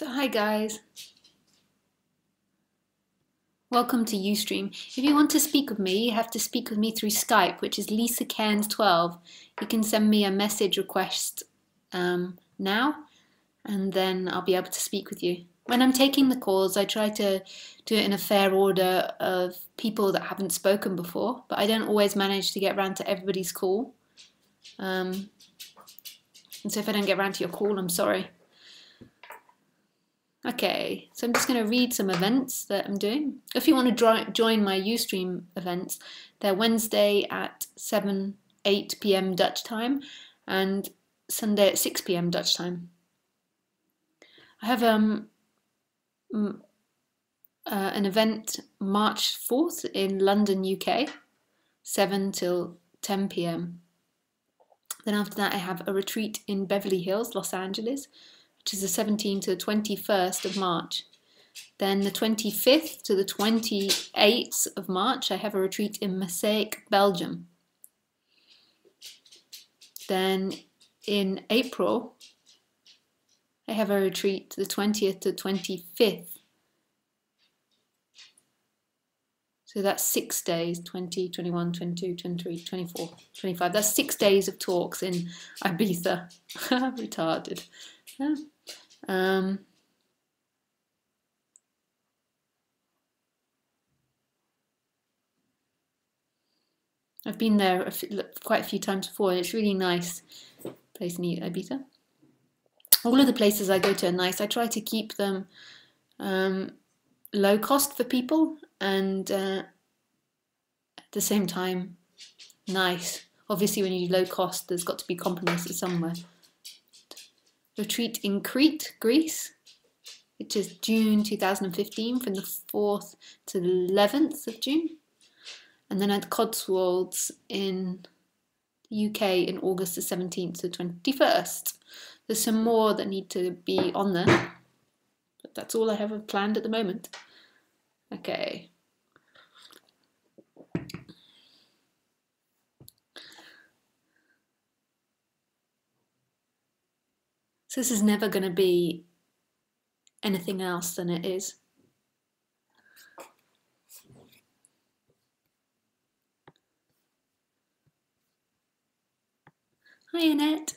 So hi guys, welcome to Ustream. If you want to speak with me, you have to speak with me through Skype, which is Lisa Cairns 12. You can send me a message request now, and then I'll be able to speak with you. When I'm taking the calls, I try to do it in a fair order of people that haven't spoken before, but I don't always manage to get around to everybody's call. And so if I don't get around to your call, I'm sorry. Okay, so I'm just going to read some events that I'm doing. If you want to join my Ustream events, they're Wednesday at 8 p.m. Dutch time and Sunday at 6 p.m. Dutch time. I have an event March 4th in London, UK, 7 till 10 p.m. Then after that I have a retreat in Beverly Hills, Los Angeles, which is the 17th to the 21st of March. Then the 25th to the 28th of March, I have a retreat in Maaseik, Belgium. Then in April, I have a retreat the 20th to 25th. So that's 6 days, 20, 21, 22, 23, 24, 25. That's 6 days of talks in Ibiza. Retarded. Yeah. I've been there quite a few times before, and it's really nice place in Ibiza. All of the places I go to are nice. I try to keep them low cost for people and at the same time nice. Obviously, when you do low cost, there's got to be compromises somewhere. Retreat in Crete, Greece, which is June 2015, from the 4th to the 11th of June. And then at Cotswolds in the UK in August the 17th to 21st. There's some more that need to be on there, but that's all I have planned at the moment. Okay. So this is never going to be anything else than it is. Hi, Annette.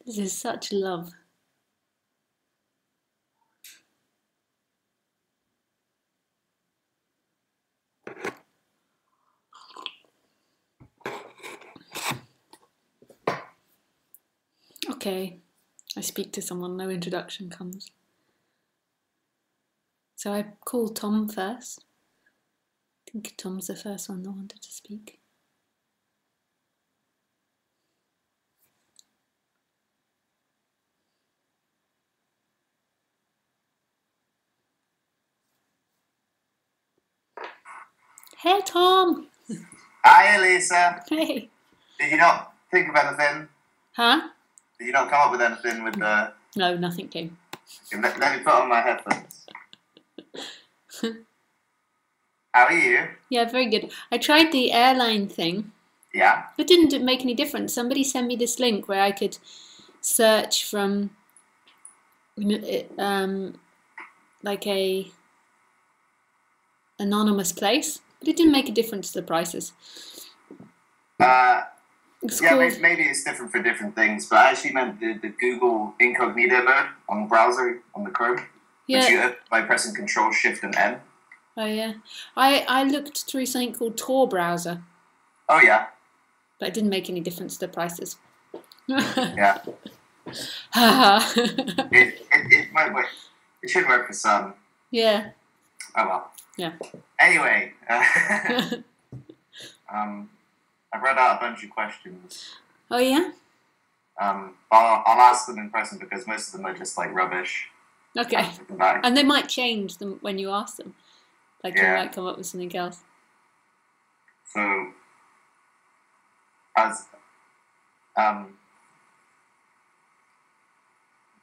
This is such love. Okay, I speak to someone, no introduction comes. So I call Tom first. I think Tom's the first one that wanted to speak. Hey, Tom! Hi, Elisa. Hey. Did you not think of anything? Huh? Did you not come up with anything with the... No, nothing came. Let me put on my headphones. How are you? Yeah, very good. I tried the airline thing. Yeah? It didn't make any difference. Somebody sent me this link where I could search from like a anonymous place, but it didn't make a difference to the prices. Maybe it's different for different things, but I actually meant the Google incognito mode on the browser, on the Chrome, which you open by pressing Control Shift and N. Oh yeah, I looked through something called Tor browser. Oh yeah. But it didn't make any difference to the prices. Yeah. it might work. It should work for some. Yeah. Oh well. Yeah. Anyway, I've read out a bunch of questions. Oh yeah. I'll ask them in person because most of them are just like rubbish. Okay. And they might change them when you ask them. Like you might come up with something else. So,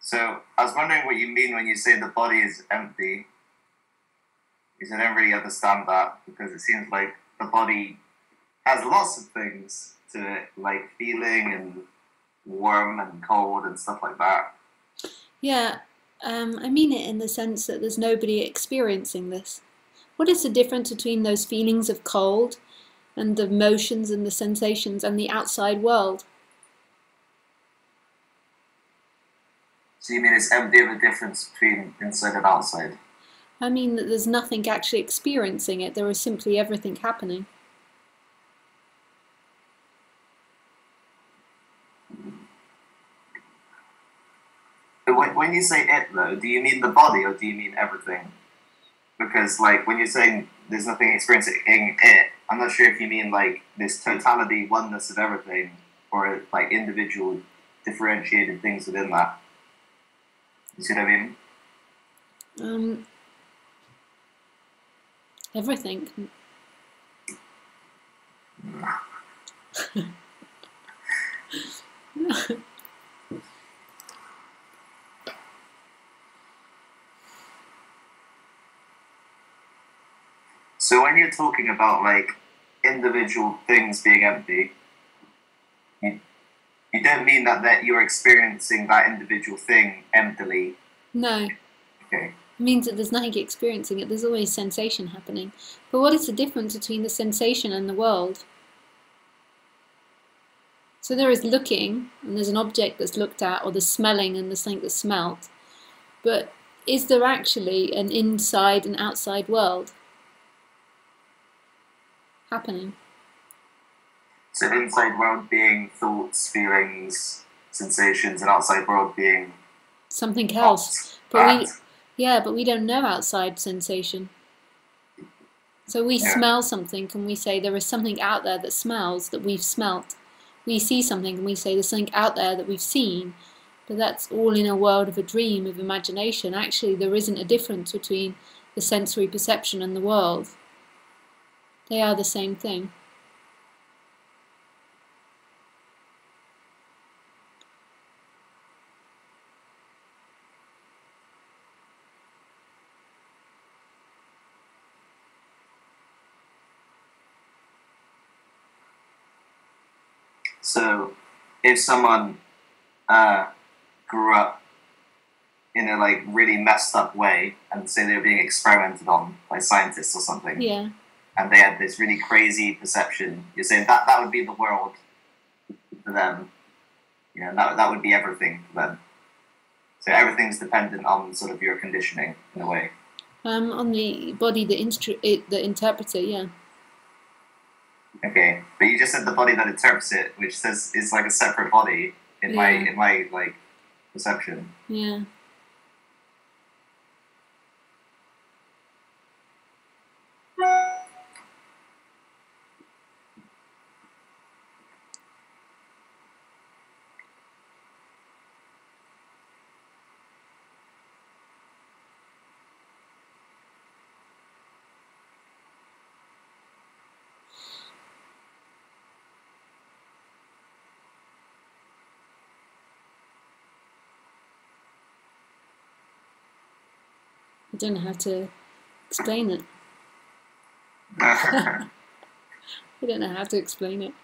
so I was wondering what you mean when you say the body is empty. Because I don't really understand that, because it seems like the body has lots of things to it, like feeling and warm and cold and stuff like that. Yeah, I mean it in the sense that there's nobody experiencing this. What is the difference between those feelings of cold and the motions and the sensations and the outside world? So you mean it's empty of a difference between inside and outside? I mean that there's nothing actually experiencing it, there is simply everything happening. But when you say it though, do you mean the body or do you mean everything? Because like when you're saying there's nothing experiencing it, I'm not sure if you mean like this totality, oneness of everything, or like individual differentiated things within that. You see what I mean? Everything. So when you're talking about like individual things being empty, you don't mean that you're experiencing that individual thing emptily. No. Okay. It means that there's nothing experiencing it, there's always sensation happening. But what is the difference between the sensation and the world? So there is looking, and there's an object that's looked at, or there's smelling and there's something that's smelt. But is there actually an inside and outside world happening? So inside world being thoughts, feelings, sensations, and outside world being something else. But we don't know outside sensation. So we smell something and we say there is something out there that smells that we've smelt. We see something and we say there's something out there that we've seen. But that's all in a world of a dream, of imagination. Actually, there isn't a difference between the sensory perception and the world. They are the same thing. So, if someone grew up in a like really messed up way, and say they were being experimented on by scientists or something, and they had this really crazy perception, you're saying that would be the world for them. You know, that would be everything then. So everything's dependent on sort of your conditioning in a way. On the body that interprets it, yeah. Okay, but you just said the body that interprets it, which says is like a separate body in my like perception. Yeah. I don't know how to explain it. I don't know how to explain it.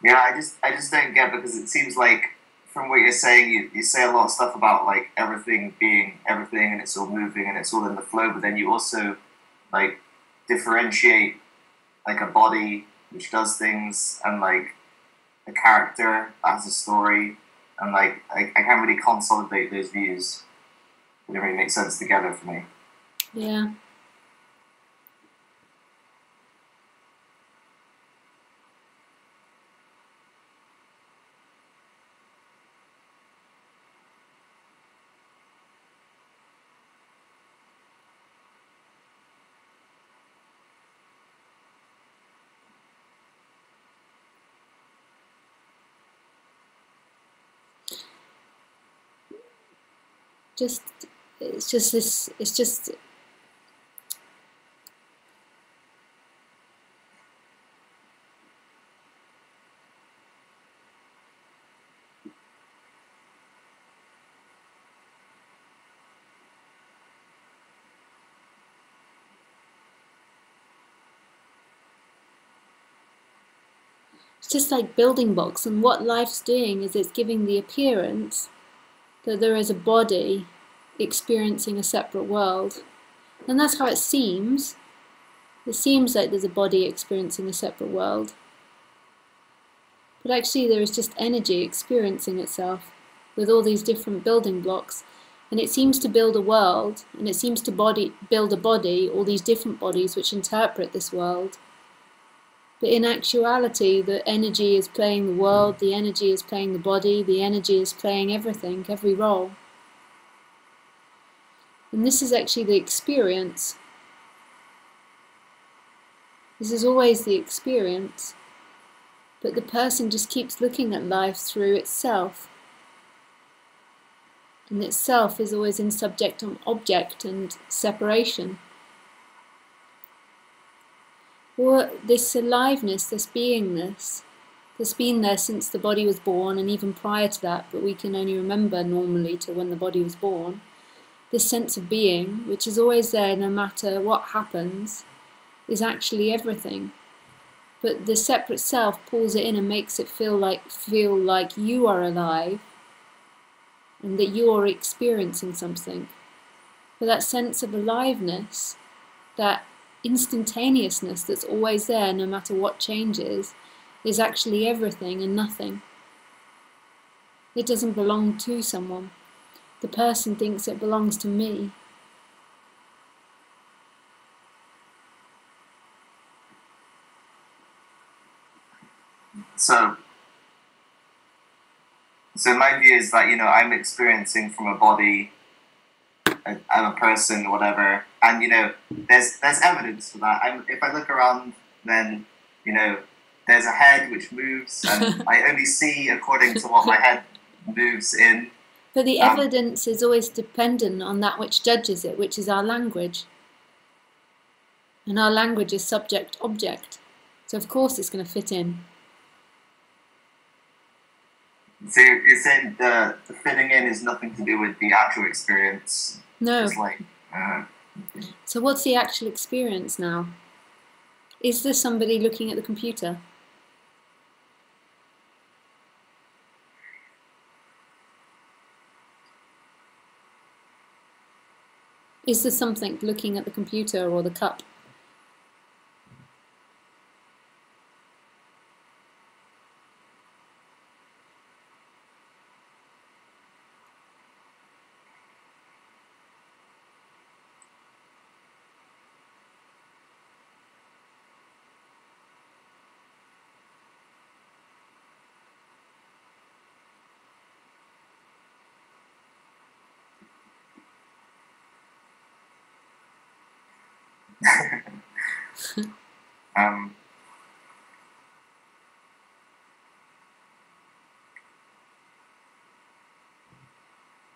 Yeah, I just don't get, because it seems like from what you're saying, you say a lot of stuff about like everything being everything and it's all moving and it's all in the flow, but then you also like differentiate like a body which does things and like a character that has a story, and like I can't really consolidate those views. It doesn't really make sense together for me. Yeah. It's just like building blocks, and what life's doing is it's giving the appearance that there is a body experiencing a separate world. And that's how it seems. It seems like there's a body experiencing a separate world. But actually there is just energy experiencing itself with all these different building blocks. And it seems to build a world, and it seems to build a body, all these different bodies which interpret this world. But in actuality, the energy is playing the world, the energy is playing the body, the energy is playing everything, every role. And this is actually the experience. This is always the experience. But the person just keeps looking at life through itself. And itself is always in subject and object and separation. Or this aliveness, this beingness, that's been there since the body was born, and even prior to that, but we can only remember normally to when the body was born. This sense of being, which is always there no matter what happens, is actually everything. But the separate self pulls it in and makes it feel like you are alive and that you're experiencing something. But that sense of aliveness, that instantaneousness that's always there no matter what changes, is actually everything and nothing. It doesn't belong to someone. The person thinks it belongs to me. So my view is that, you know, I'm experiencing from a body, I'm a person, whatever, and you know, there's evidence for that. If I look around, then you know, there's a head which moves, and I only see according to what my head moves in. But the evidence is always dependent on that which judges it, which is our language. And our language is subject-object. So of course it's going to fit in. So you're saying the fitting in is nothing to do with the actual experience. No. It's like. So what's the actual experience now? Is there somebody looking at the computer? Is there something looking at the computer or the cup?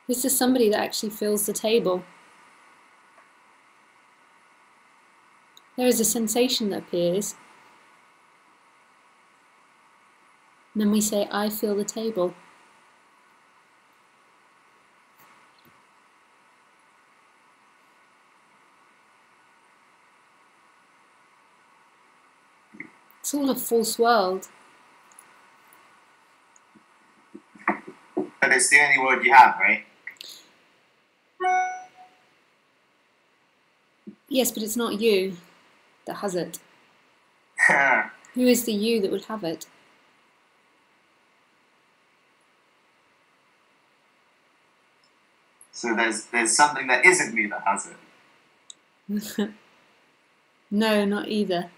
Is there somebody that actually fills the table? There is a sensation that appears. And then we say, I feel the table. It's all a false world. But it's the only word you have, right? Yes, but it's not you that has it. Who is the you that would have it? So there's something that isn't me that has it. No, not either.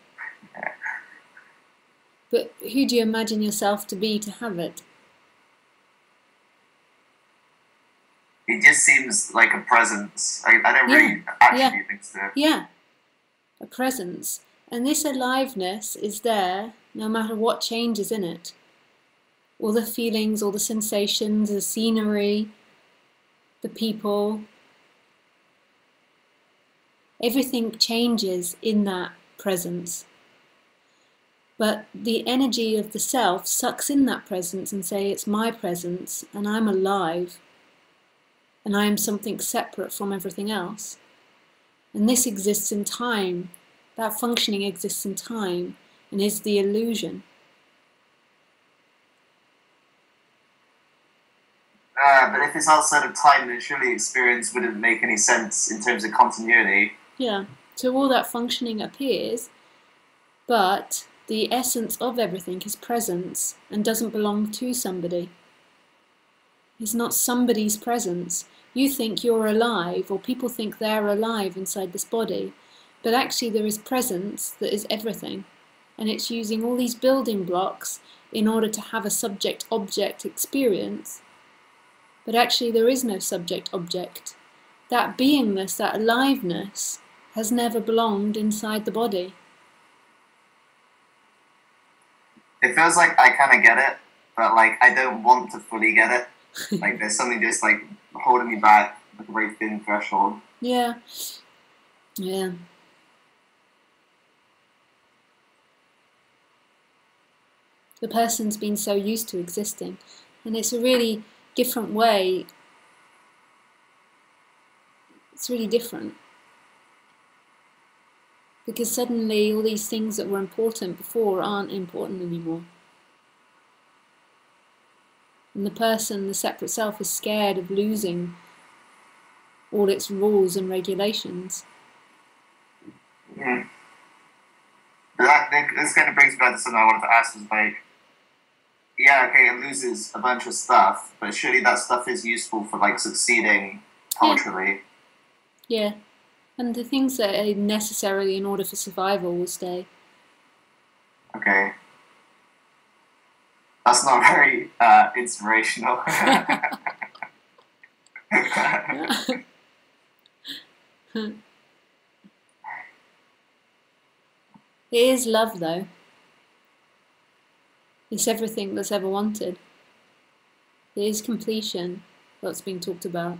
But who do you imagine yourself to be to have it? It just seems like a presence. I don't really actually think so. Yeah, a presence. And this aliveness is there no matter what changes in it. All the feelings, all the sensations, the scenery, the people. Everything changes in that presence. But the energy of the self sucks in that presence and say, it's my presence and I'm alive and I am something separate from everything else. And this exists in time. That functioning exists in time and is the illusion. But if it's outside of time, then surely experience wouldn't make any sense in terms of continuity. Yeah, so all that functioning appears, but the essence of everything is presence and doesn't belong to somebody. It's not somebody's presence. You think you're alive, or people think they're alive inside this body, but actually there is presence that is everything. And it's using all these building blocks in order to have a subject-object experience. But actually there is no subject-object. That beingness, that aliveness, has never belonged inside the body. It feels like I kind of get it, but like I don't want to fully get it. Like there's something just like holding me back, like a very thin threshold. Yeah. Yeah. The person's been so used to existing, and it's a really different way. It's really different. Because suddenly all these things that were important before aren't important anymore. And the person, the separate self, is scared of losing all its rules and regulations. Mm. But this kind of brings me back to something I wanted to ask, was like, yeah, okay, it loses a bunch of stuff, but surely that stuff is useful for like succeeding culturally. Yeah. And the things that are necessary in order for survival will stay. Okay. That's not very inspirational. It is love, though. It's everything that's ever wanted. It is completion that's being talked about.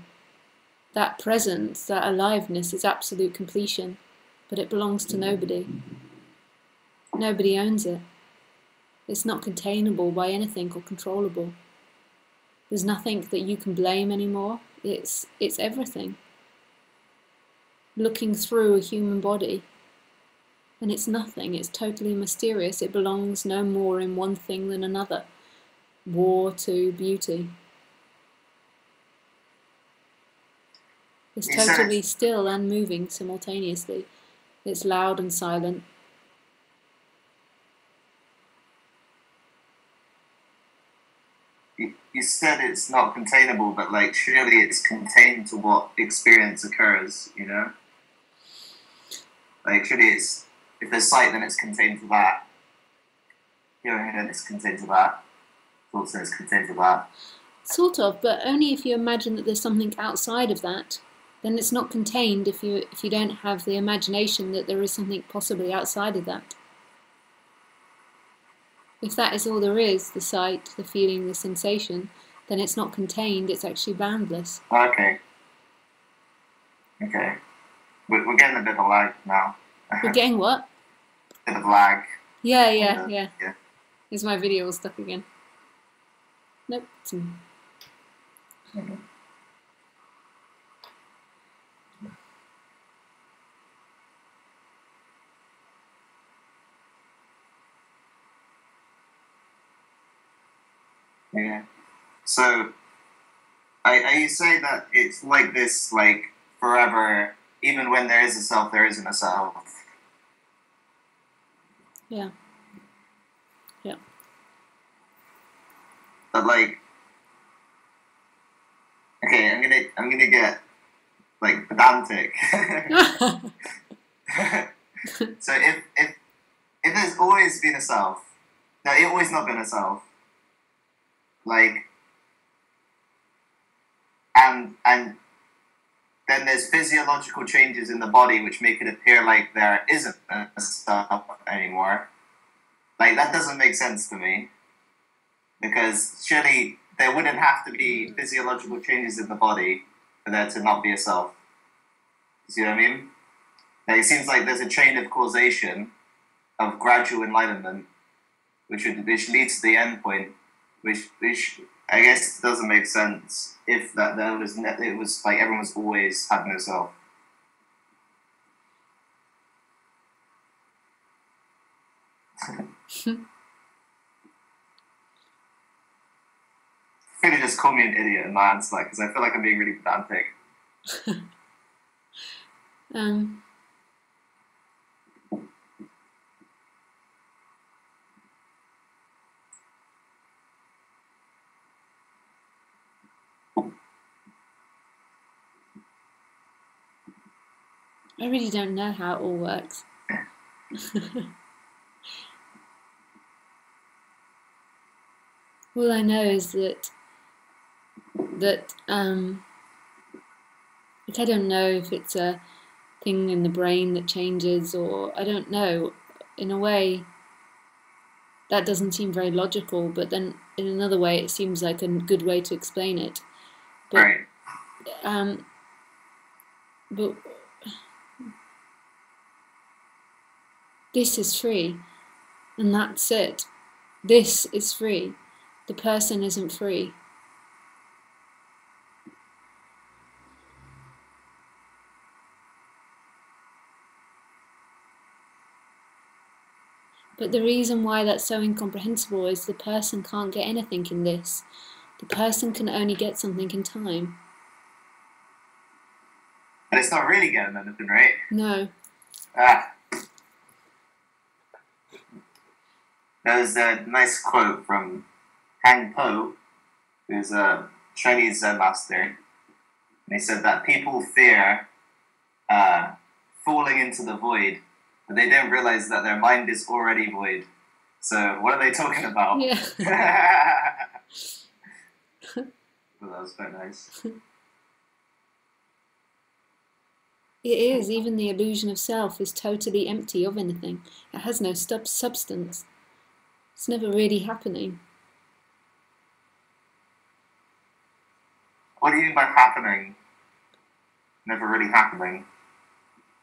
That presence, that aliveness is absolute completion, but it belongs to nobody. Nobody owns it. It's not containable by anything or controllable. There's nothing that you can blame anymore. It's everything. Looking through a human body, and it's nothing. It's totally mysterious. It belongs no more in one thing than another. War to beauty. It's totally still and moving simultaneously. It's loud and silent. You said it's not containable, but like surely it's contained to what experience occurs, you know? Like surely it's, if there's sight, then it's contained to that. Hearing, then it's contained to that. Thoughts, then it's contained to that. Sort of, but only if you imagine that there's something outside of that. Then it's not contained if you don't have the imagination that there is something possibly outside of that. If that is all there is, the sight, the feeling, the sensation, then it's not contained, it's actually boundless. Okay. Okay. We're getting a bit of lag now. We're getting what? A bit of lag. Yeah. Is my video all stuck again? Nope. Mm-hmm. Yeah. So, are you saying that it's like this, like forever, even when there is a self, there isn't a self? Yeah. But like, okay, I'm gonna get like pedantic. So if there's always been a self, no, it's always not been a self. Like, and then there's physiological changes in the body which make it appear like there isn't a self anymore. Like that doesn't make sense to me, because surely there wouldn't have to be physiological changes in the body for there to not be a self. You see what I mean? Like, it seems like there's a chain of causation of gradual enlightenment, which leads to the end point, which I guess doesn't make sense if that there was it was like everyone's always had no self. Could have just called me an idiot in my answer, because I feel like I'm being really pedantic. I really don't know how it all works. All I know is that I don't know if it's a thing in the brain that changes, or I don't know. In a way, that doesn't seem very logical, but then in another way, it seems like a good way to explain it. But, right. But this is free, and that's it. This is free. The person isn't free. But the reason why that's so incomprehensible is the person can't get anything in this. The person can only get something in time. But it's not really getting anything, right? No. There's a nice quote from Hang Po, who's a Chinese Zen master, and he said that people fear falling into the void, but they don't realize that their mind is already void. So what are they talking about? Yeah. Well, that was quite nice. It is. Even the illusion of self is totally empty of anything. It has no substance. It's never really happening. What do you mean by happening? Never really happening?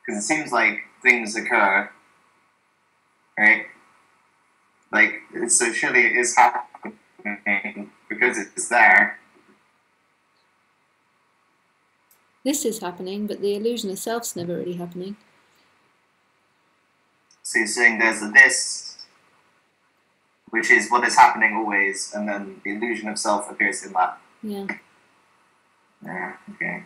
Because it seems like things occur, right? Like, so surely it is happening because it's there. This is happening, but the illusion of self's never really happening. So you're saying there's a this, which is what is happening always, and then the illusion of self appears in that. Yeah. Yeah, okay.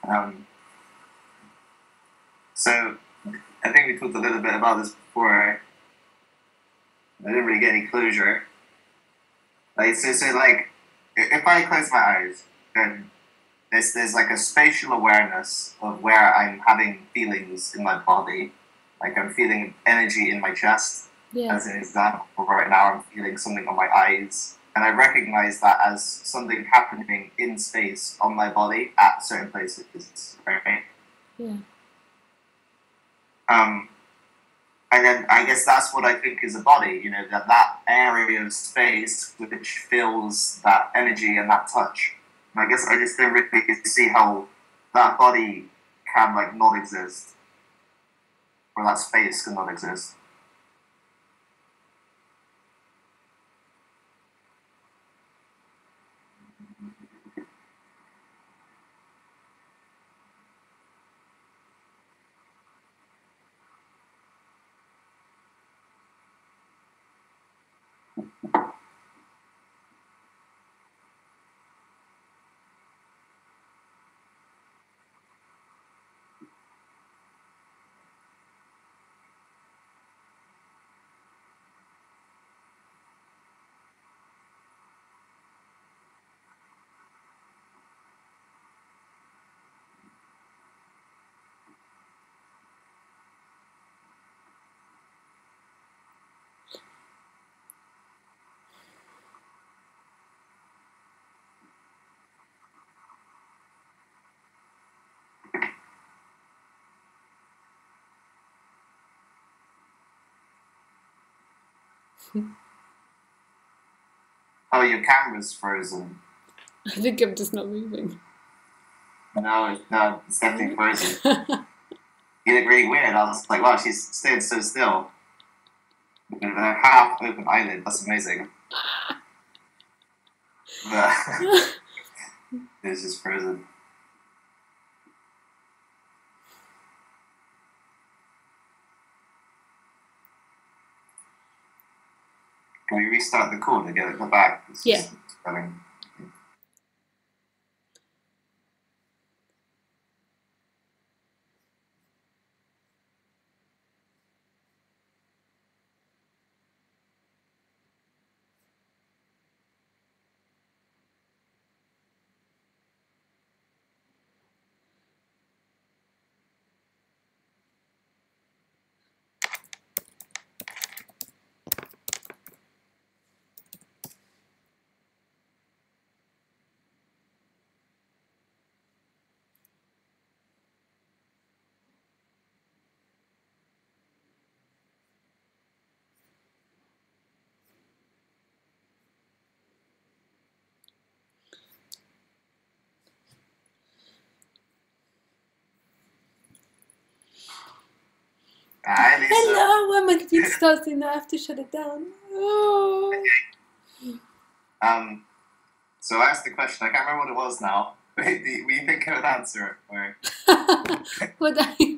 um, so I think we talked a little bit about this before. I didn't really get any closure. Like like if I close my eyes, then there's like a spatial awareness of where I'm having feelings in my body. Like I'm feeling energy in my chest. Yeah. As an example, right now I'm feeling something on my eyes. And I recognize that as something happening in space on my body at certain places, right? Yeah. And then I guess that's what I think is a body, you know, that area of space which feels that energy and that touch. And I guess I just don't really see how that body can like not exist, or that space can not exist. Oh, your camera's frozen. I think I'm just not moving. No, it's definitely frozen. You look really weird. I was like, wow, she's staying so still. With a half open eyelid. That's amazing. But it's just frozen. Can we restart the call to get it back? It's Yeah. Running. Hi, Lisa. Hello, when my computer starts doing that, I have to shut it down. Oh. So I asked the question. I can't remember what it was now. Were you think I would answer it? Or... What are you?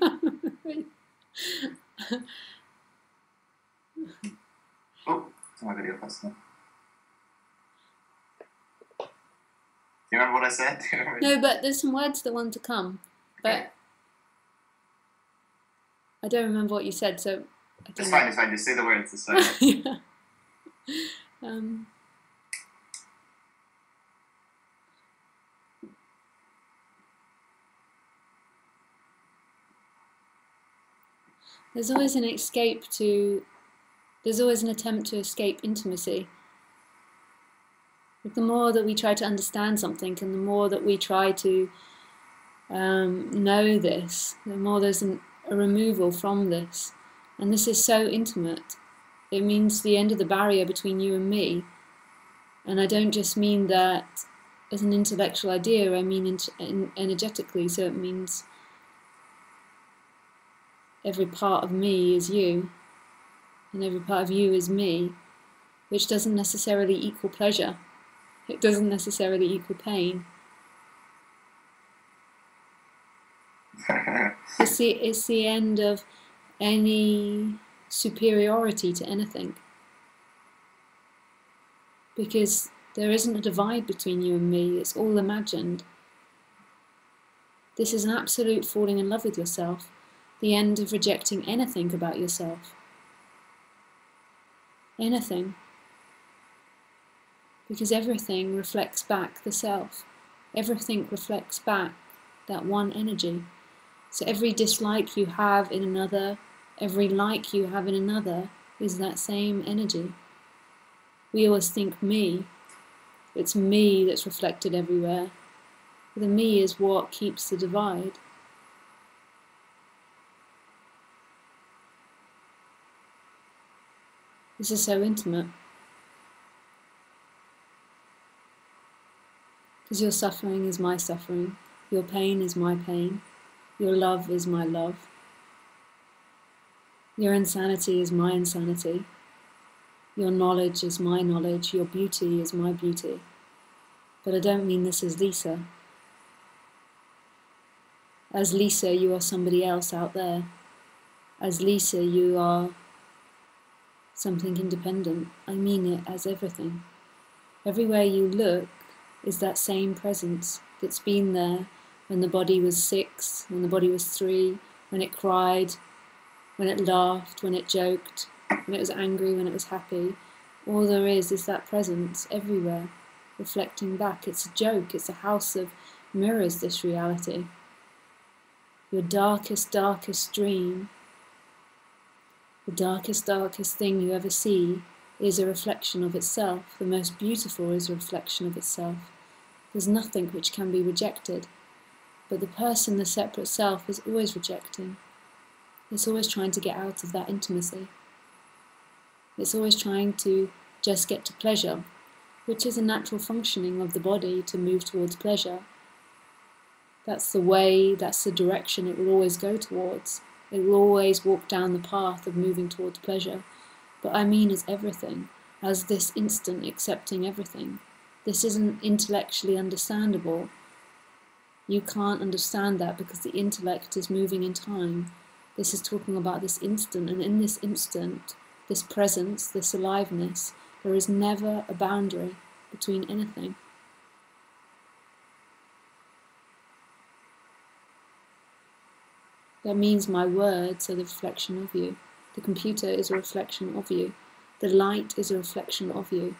Oh, it's my video first. Do you remember what I said? No, but there's some words that want to come. But Okay. I don't remember what you said, so I don't It's know. fine, it's fine. Just say the words. It's fine. Yeah. There's always an escape to. There's always an attempt to escape intimacy. The more that we try to understand something, and the more that we try to know this, the more there's a removal from this. And this is so intimate. It means the end of the barrier between you and me. And I don't just mean that as an intellectual idea, I mean energetically, so it means every part of me is you, and every part of you is me, which doesn't necessarily equal pleasure. It doesn't necessarily equal pain. It's the end of any superiority to anything. Because there isn't a divide between you and me, it's all imagined. This is an absolute falling in love with yourself, the end of rejecting anything about yourself. Anything. Because everything reflects back the self. Everything reflects back that one energy. So every dislike you have in another, every like you have in another, is that same energy. We always think me. It's me that's reflected everywhere. The me is what keeps the divide. This is so intimate. Because your suffering is my suffering, your pain is my pain, your love is my love, your insanity is my insanity, your knowledge is my knowledge, your beauty is my beauty. But I don't mean this as Lisa. As Lisa, you are somebody else out there. As Lisa, you are something independent. I mean it as everything. Everywhere you look is that same presence that's been there when the body was 6, when the body was 3, when it cried, when it laughed, when it joked, when it was angry, when it was happy. All there is that presence everywhere, reflecting back. It's a joke, it's a house of mirrors, this reality. Your darkest, darkest dream, the darkest, darkest thing you ever see is a reflection of itself. The most beautiful is a reflection of itself. There's nothing which can be rejected, but the person, the separate self, is always rejecting. It's always trying to get out of that intimacy. It's always trying to just get to pleasure, which is a natural functioning of the body to move towards pleasure. That's the way, that's the direction it will always go towards. It will always walk down the path of moving towards pleasure. But I mean as everything, as this instant accepting everything. This isn't intellectually understandable. You can't understand that because the intellect is moving in time. This is talking about this instant, and in this instant, this presence, this aliveness, there is never a boundary between anything. That means my words are the reflection of you. The computer is a reflection of you. The light is a reflection of you.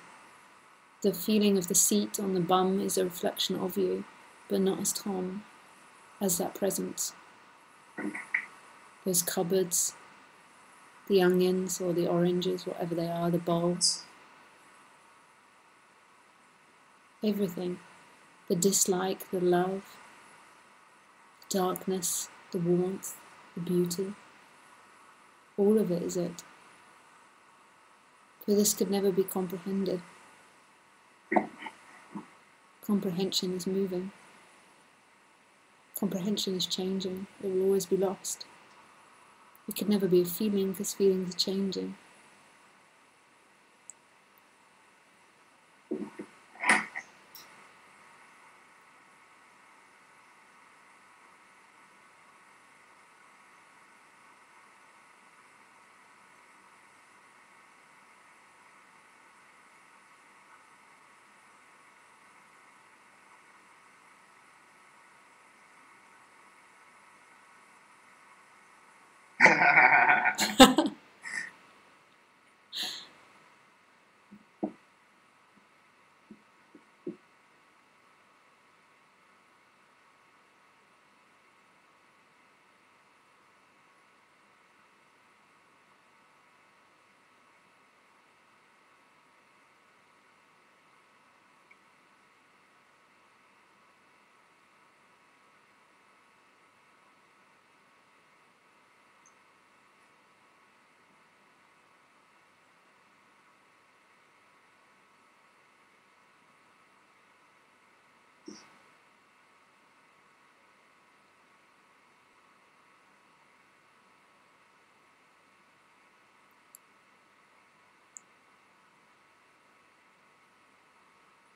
The feeling of the seat on the bum is a reflection of you, but not as Tom, as that presence. Those cupboards, the onions or the oranges, whatever they are, the bowls. Everything. The dislike, the love, the darkness, the warmth, the beauty. All of it is it. For this could never be comprehended. Comprehension is moving. Comprehension is changing. It will always be lost. It could never be a feeling because feelings are changing.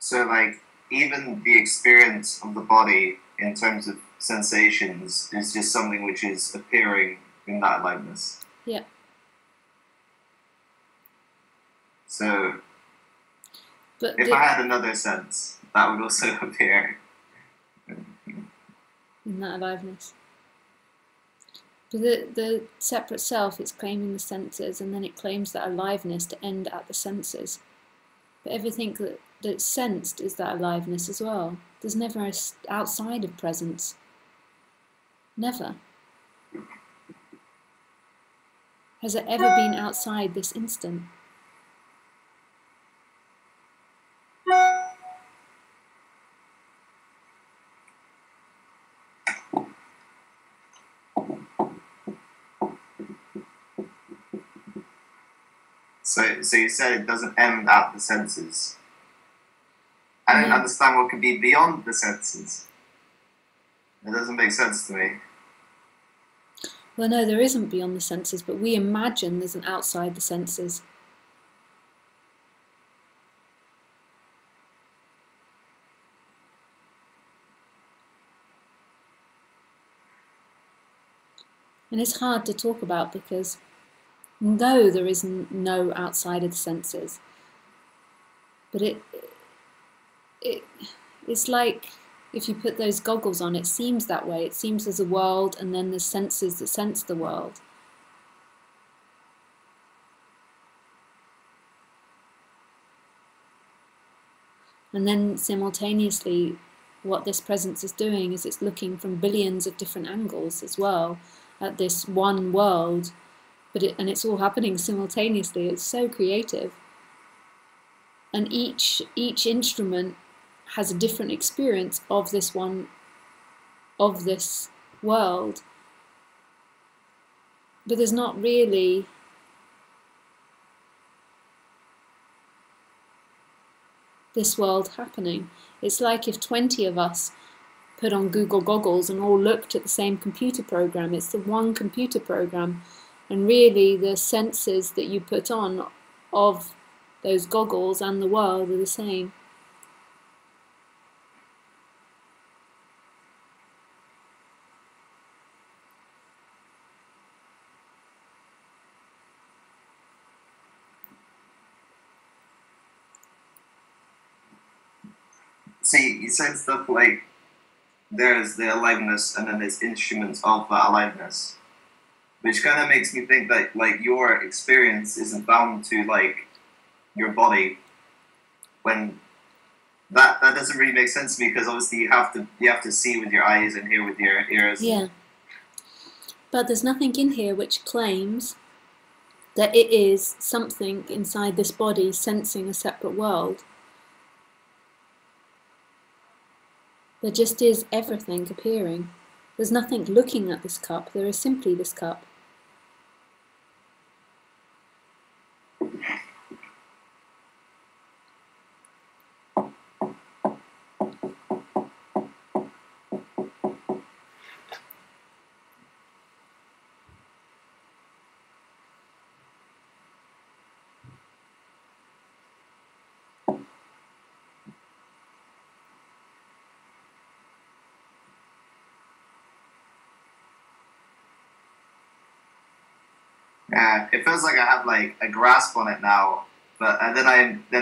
So, like, even the experience of the body in terms of sensations is just something which is appearing in that aliveness. Yeah. So, but if I had another sense, that would also appear in that aliveness. But the separate self, it's claiming the senses, and then it claims that aliveness to end at the senses. But everything that's sensed is that aliveness as well. There's never a outside of presence. Never. Has it ever been outside this instant? So you said it doesn't end at the senses. I don't understand what could be beyond the senses. It doesn't make sense to me. Well, no, there isn't beyond the senses, but we imagine there's an outside the senses. And it's hard to talk about because no, there is no outside of the senses. But it's like if you put those goggles on, it seems that way. It seems there's a world and then there's senses that sense the world. And then simultaneously, what this presence is doing is it's looking from billions of different angles as well at this one world, and it's all happening simultaneously. It's so creative. And each instrument has a different experience of this world. But there's not really this world happening. It's like if 20 of us put on Google goggles and all looked at the same computer program. It's the one computer program, and really the senses that you put on of those goggles and the world are the same. See, you said stuff like there's the aliveness and then there's instruments of that aliveness, which kind of makes me think that like your experience isn't bound to like your body. When that doesn't really make sense to me, because obviously you have to see with your eyes and hear with your ears. Yeah. But there's nothing in here which claims that it is something inside this body sensing a separate world. There just is everything appearing. There's nothing looking at this cup, there is simply this cup. Yeah, it feels like I have like a grasp on it now, but and then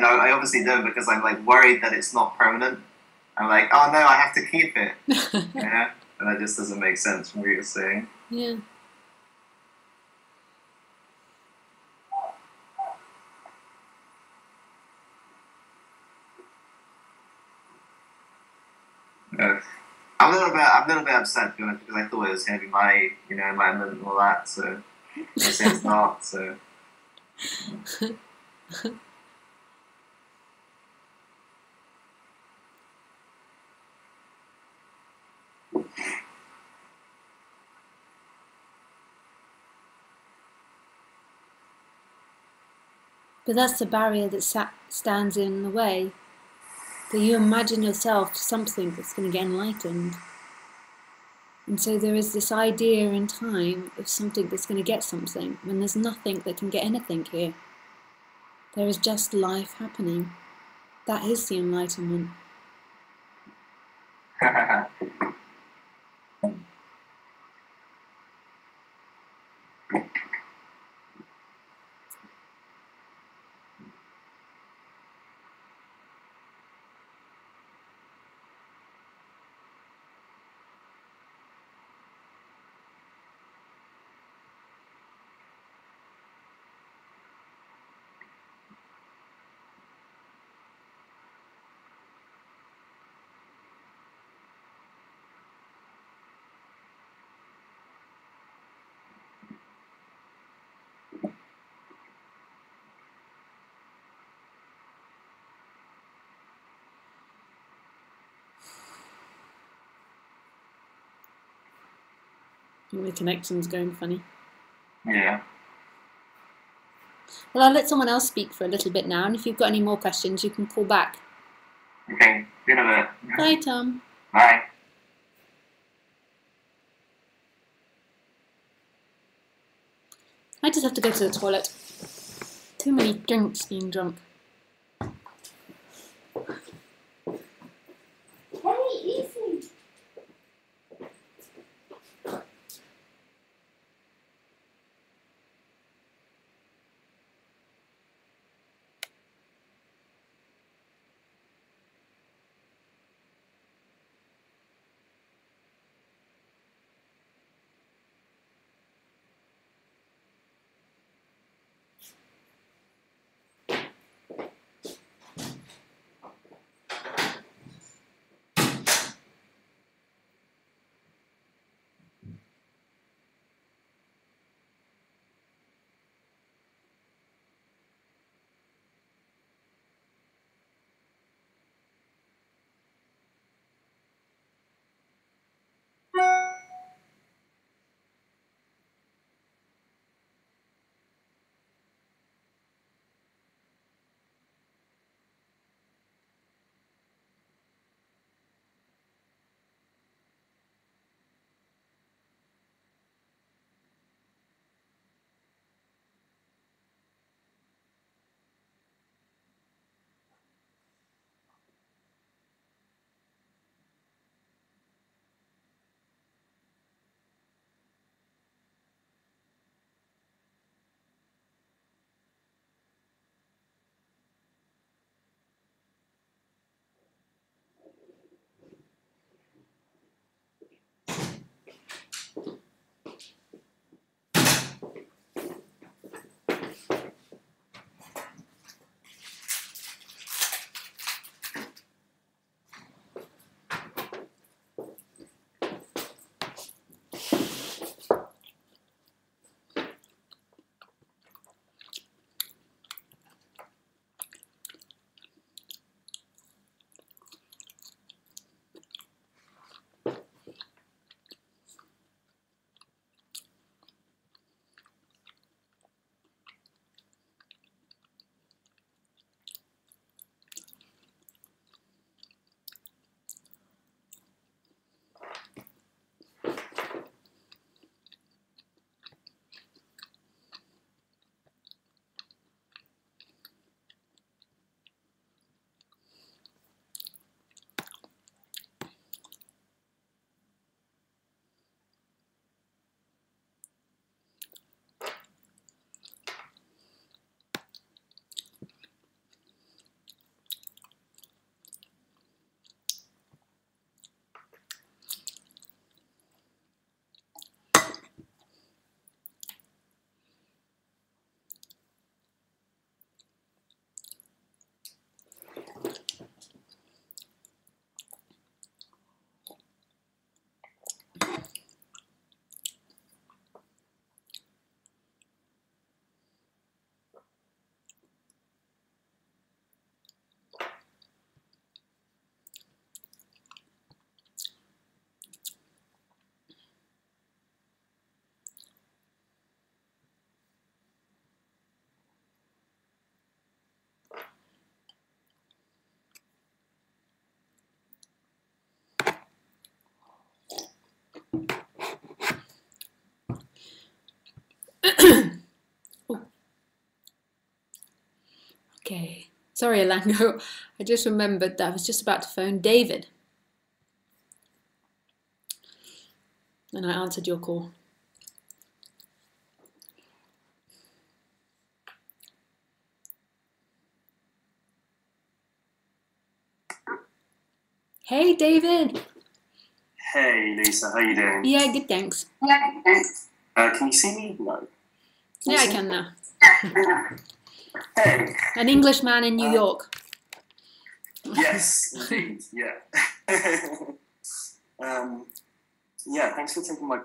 I obviously don't, because I'm like worried that it's not permanent. I'm like, oh no, I have to keep it. Yeah, and that just doesn't make sense from what you're saying. Yeah. I'm a little bit upset, to be honest, because I thought it was going to be my, enlightenment and all that. So I say it's not. So. But that's the barrier that stands in the way. That you imagine yourself something that's going to get enlightened. And so there is this idea in time of something that's going to get something, when there's nothing that can get anything here. There is just life happening. That is the enlightenment. The connection's going funny. Yeah. Well, I'll let someone else speak for a little bit now, and if you've got any more questions, you can call back. Okay, see you in a bit. Bye, Tom. Bye. I just have to go to the toilet. Too many drinks being drunk. Okay. Sorry, Alango. I just remembered that I was just about to phone David, and I answered your call. Hey, David. Hey, Lisa. How you doing? Yeah, good, thanks. Can you see me? No. Yeah, I can now. Hey. An Englishman in New York. Yes, indeed. Yeah. Yeah. Thanks for taking my.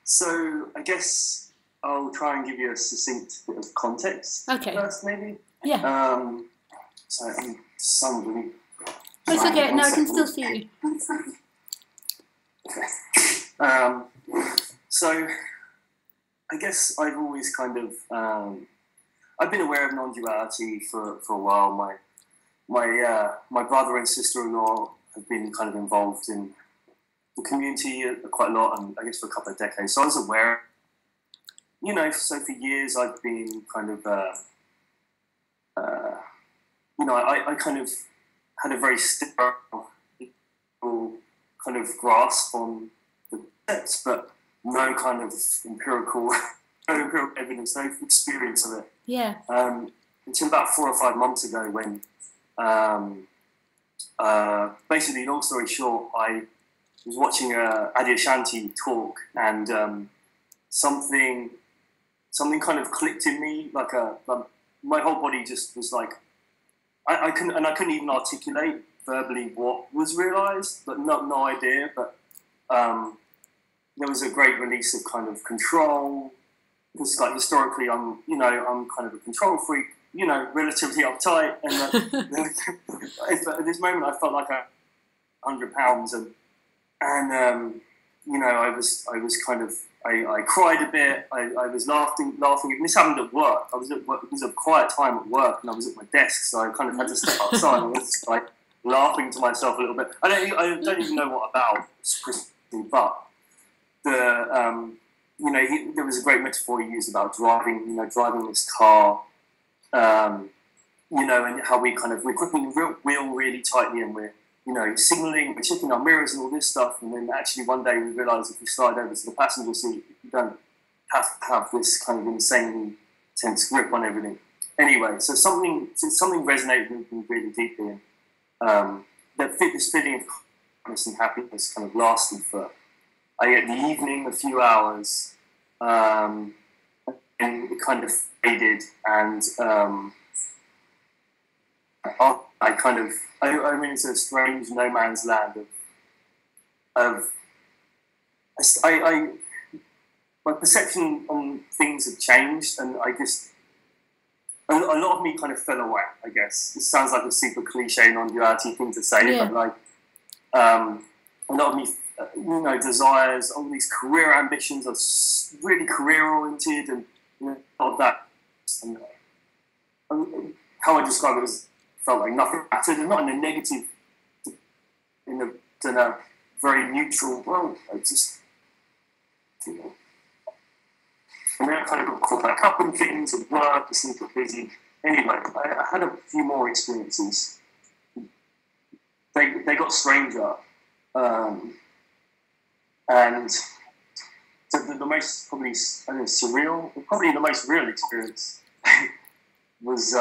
So I guess I'll try and give you a succinct bit of context first, maybe. Yeah. So sun really. It's okay. No, I can still see you. Okay. So I guess I've always kind of I've been aware of non-duality for a while. My brother and sister-in-law have been kind of involved in the community quite a lot, and I guess for a couple of decades. So I was aware. You know, so for years I've been kind of you know, I kind of had a very sterile kind of grasp on the concepts, but no kind of empirical evidence, no experience of it. Yeah. Until about 4 or 5 months ago, when basically, long story short, I was watching a Adyashanti talk, and something kind of clicked in me, like my whole body just was like. I couldn't even articulate verbally what was realised, but no idea. But there was a great release of kind of control. Because like historically, I'm kind of a control freak, relatively uptight, and at this moment I felt like 100 pounds, and I was kind of. I cried a bit. I was laughing. And this happened at work. I was at work. It was a quiet time at work, and I was at my desk, so I kind of had to step outside. I was like laughing to myself a little bit. I don't even know what about but the there was a great metaphor he used about driving this car, and how we're gripping the wheel really tightly, and we're signalling, we're checking our mirrors and all this stuff, and then actually one day we realise if we slide over to the passenger seat, you don't have to have this kind of insanely tense grip on everything. Anyway, so something resonated with me really deeply, and this feeling of calmness and happiness kind of lasted for, the evening, a few hours, and it kind of faded, and I went into a strange no man's land of my perception on things have changed, and I just a lot of me kind of fell away. I guess it sounds like a super cliche non-duality thing to say, but like a lot of me, desires, all these career ambitions are really career oriented, and a lot of that. And how I describe it was. Felt like nothing mattered, and not in a negative, in a very neutral. Well, I just, and then I kind of got caught back up in things and work, just super busy. Anyway, I had a few more experiences. They got stranger, and the most probably surreal, probably the most real experience was.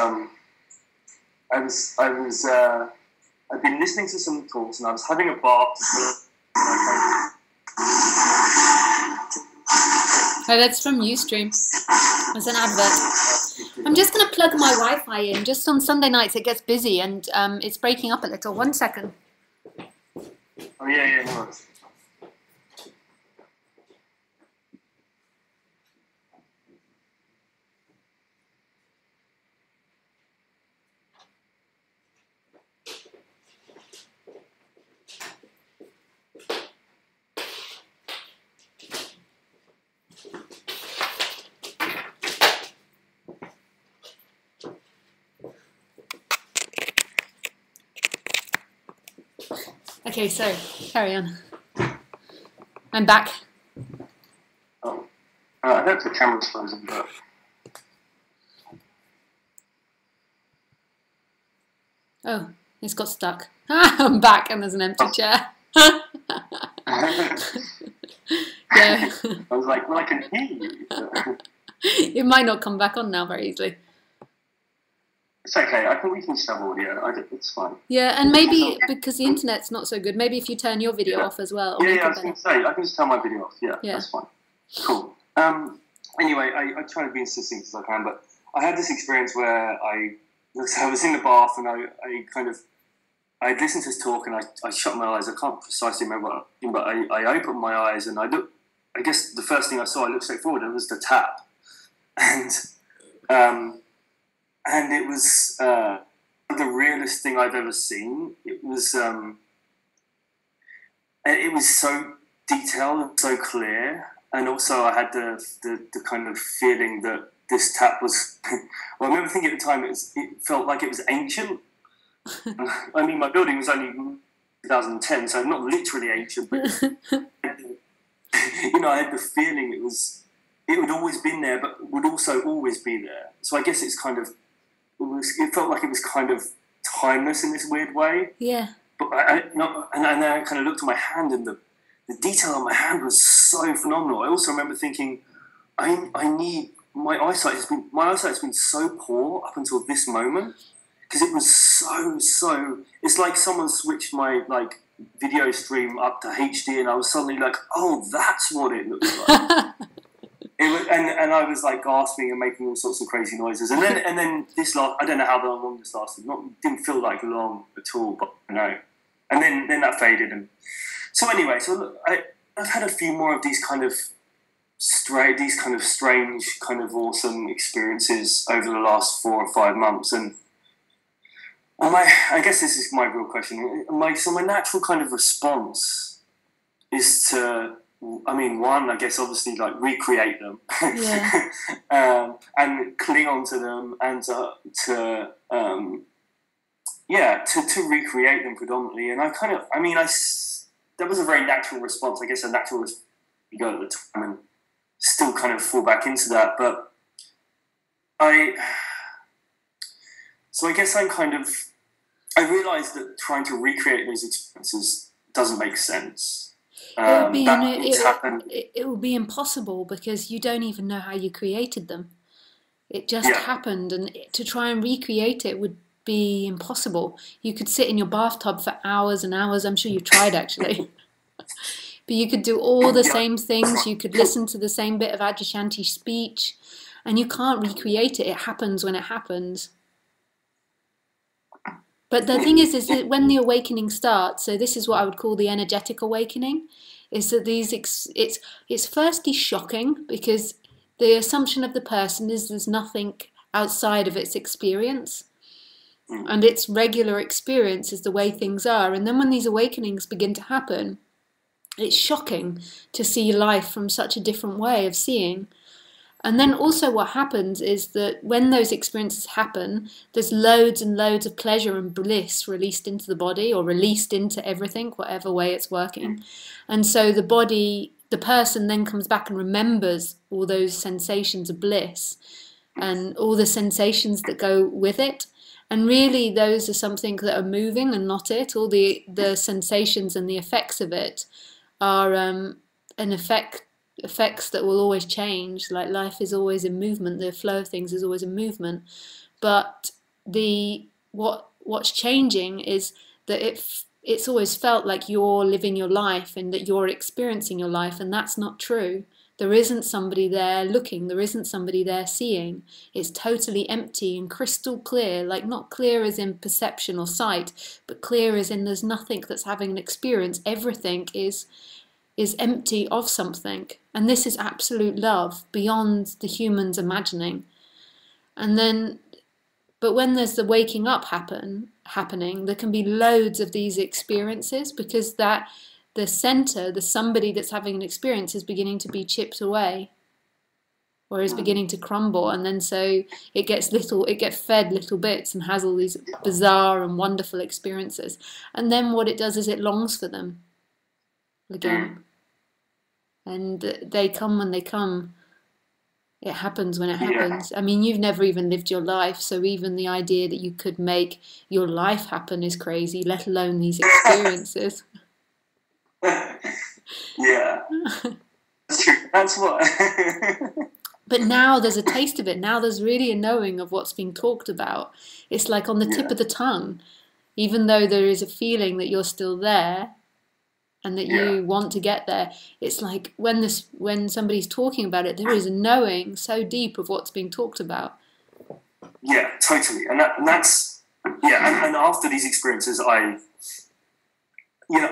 I'd been listening to some talks, and I was having a bath. Oh, that's from Ustream. There's an advert. I'm just going to plug my Wi-Fi in. Just on Sunday nights it gets busy, and it's breaking up a little. 1 second. Oh, yeah, no worries. Okay, so carry on. I'm back. Oh, I hope the camera's frozen, but Oh, it's got stuck. I'm back and there's an empty chair. Yeah. I was like, well, I can hear you. It might not come back on now very easily. It's okay. I think we can sub audio. It's fine. Yeah, and maybe because the internet's not so good, maybe if you turn your video off as well. Yeah, I was going to say, I can just turn my video off. Yeah, that's fine. Cool. Anyway, I try to be as succinct as I can, but I had this experience where I was in the bath and I listened to this talk and I shut my eyes. I can't precisely remember what, but I opened my eyes and I guess the first thing I saw, I looked straight forward, and it was the tap. And it was the realest thing I've ever seen. It was so detailed and so clear. And also I had the kind of feeling that this tap was, well, I remember thinking at the time, it felt like it was ancient. I mean, my building was only 2010, so not literally ancient, but I had the feeling it would always been there, but would also always be there. So I guess it's kind of, it felt like it was kind of timeless in this weird way. Yeah. But and then I kind of looked at my hand, and the detail on my hand was so phenomenal. I also remember thinking, I need, my eyesight has been so poor up until this moment, because it was so. It's like someone switched my video stream up to HD, and I was suddenly like, oh, that's what it looks like. And I was like gasping and making all sorts of crazy noises, and then this I don't know how long this lasted. Didn't feel like long at all, but and then that faded, and so anyway, look, I've had a few more of these kind of strange, kind of awesome experiences over the last 4 or 5 months, and I guess this is my real question. My natural kind of response is to, one, I guess obviously recreate them, and cling on to them, and to recreate them predominantly. And that was a very natural response. I guess a natural response you go at the time, and still kind of fall back into that. But I guess I realised that trying to recreate those experiences doesn't make sense. It will be impossible, because you don't even know how you created them. It just happened, and to try and recreate it would be impossible. You could sit in your bathtub for hours and hours. I'm sure you've tried, actually. But you could do all the same things. You could listen to the same bit of Adyashanti speech, and you can't recreate it. It happens when it happens. But the thing is that when the awakening starts, so this is what I would call the energetic awakening, is that it's firstly shocking, because the assumption of the person is there's nothing outside of its experience, and its regular experience is the way things are. And then when these awakenings begin to happen, it's shocking to see life from such a different way of seeing. And then also what happens is that when those experiences happen, there's loads and loads of pleasure and bliss released into the body, or released into everything, whatever way it's working. And so the person then comes back and remembers all those sensations of bliss and all the sensations that go with it. And really those are something that are moving and not it. All the sensations and the effects of it are effects that will always change. Like life is always in movement, the flow of things is always in movement, but what's changing is that it's always felt like you're living your life and that you're experiencing your life, and that's not true. There isn't somebody there looking, there isn't somebody there seeing. It's totally empty and crystal clear, like not clear as in perception or sight, but clear as in there's nothing that's having an experience. Everything is empty of something, and this is absolute love beyond the human's imagining. And then, but when there's the waking up happening, there can be loads of these experiences, because that the center, the somebody that's having an experience, is beginning to be chipped away, or is beginning to crumble, and then so it gets fed little bits and has all these bizarre and wonderful experiences, and then what it does is it longs for them again. And they come when they come. It happens when it happens. I mean, you've never even lived your life, so even the idea that you could make your life happen is crazy, let alone these experiences. Yeah. That's what. But now there's a taste of it. Now there's really a knowing of what's being talked about. It's like on the tip of the tongue, even though there is a feeling that you're still there and that you want to get there. It's like when somebody's talking about it, there is a knowing so deep of what's being talked about. Yeah, totally. And that's and after these experiences, I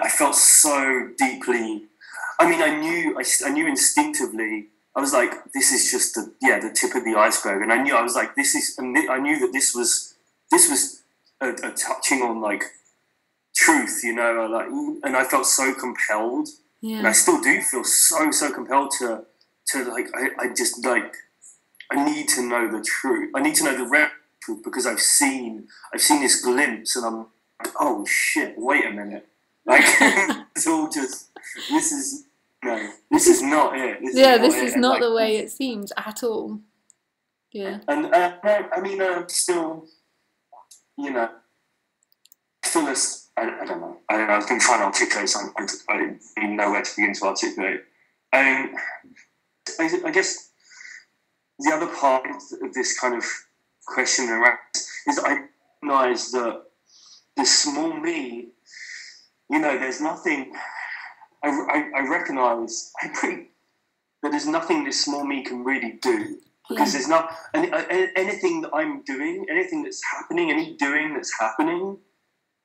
felt so deeply. I mean, I knew instinctively. I was like, this is just the tip of the iceberg, and I knew I knew that this was a touching on like truth, and I felt so compelled, and I still do feel so compelled to like I just like I need to know the truth. I need to know the real truth because I've seen this glimpse, and I'm like, oh shit, wait a minute, like it's all just this is not it. This is not the way it seems at all. Yeah. And I mean, still, still this. I don't know. I've been trying to articulate something. I didn't even know where to begin to articulate. I guess the other part of this kind of question around is that I recognize that the small me, there's nothing. I recognize that there's nothing this small me can really do because there's not anything that I'm doing, anything that's happening, any doing that's happening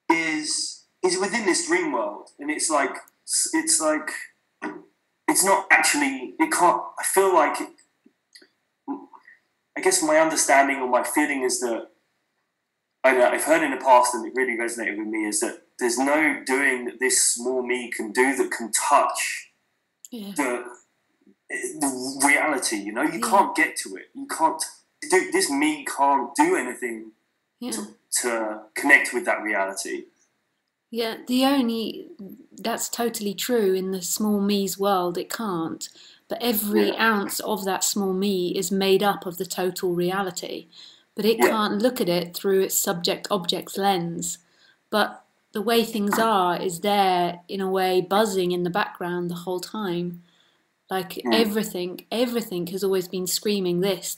is within this dream world, and it's like it's not actually. It can't. I feel like. I guess my understanding or my feeling is that I've heard in the past, and it really resonated with me, is that there's no doing that this small me can do that can touch the reality. You can't get to it. You can't do this. Me can't do anything to connect with that reality. Yeah, that's totally true in the small me's world. It can't. But every ounce of that small me is made up of the total reality. But it can't look at it through its subject-object lens. But the way things are is there, in a way, buzzing in the background the whole time. Like everything has always been screaming this,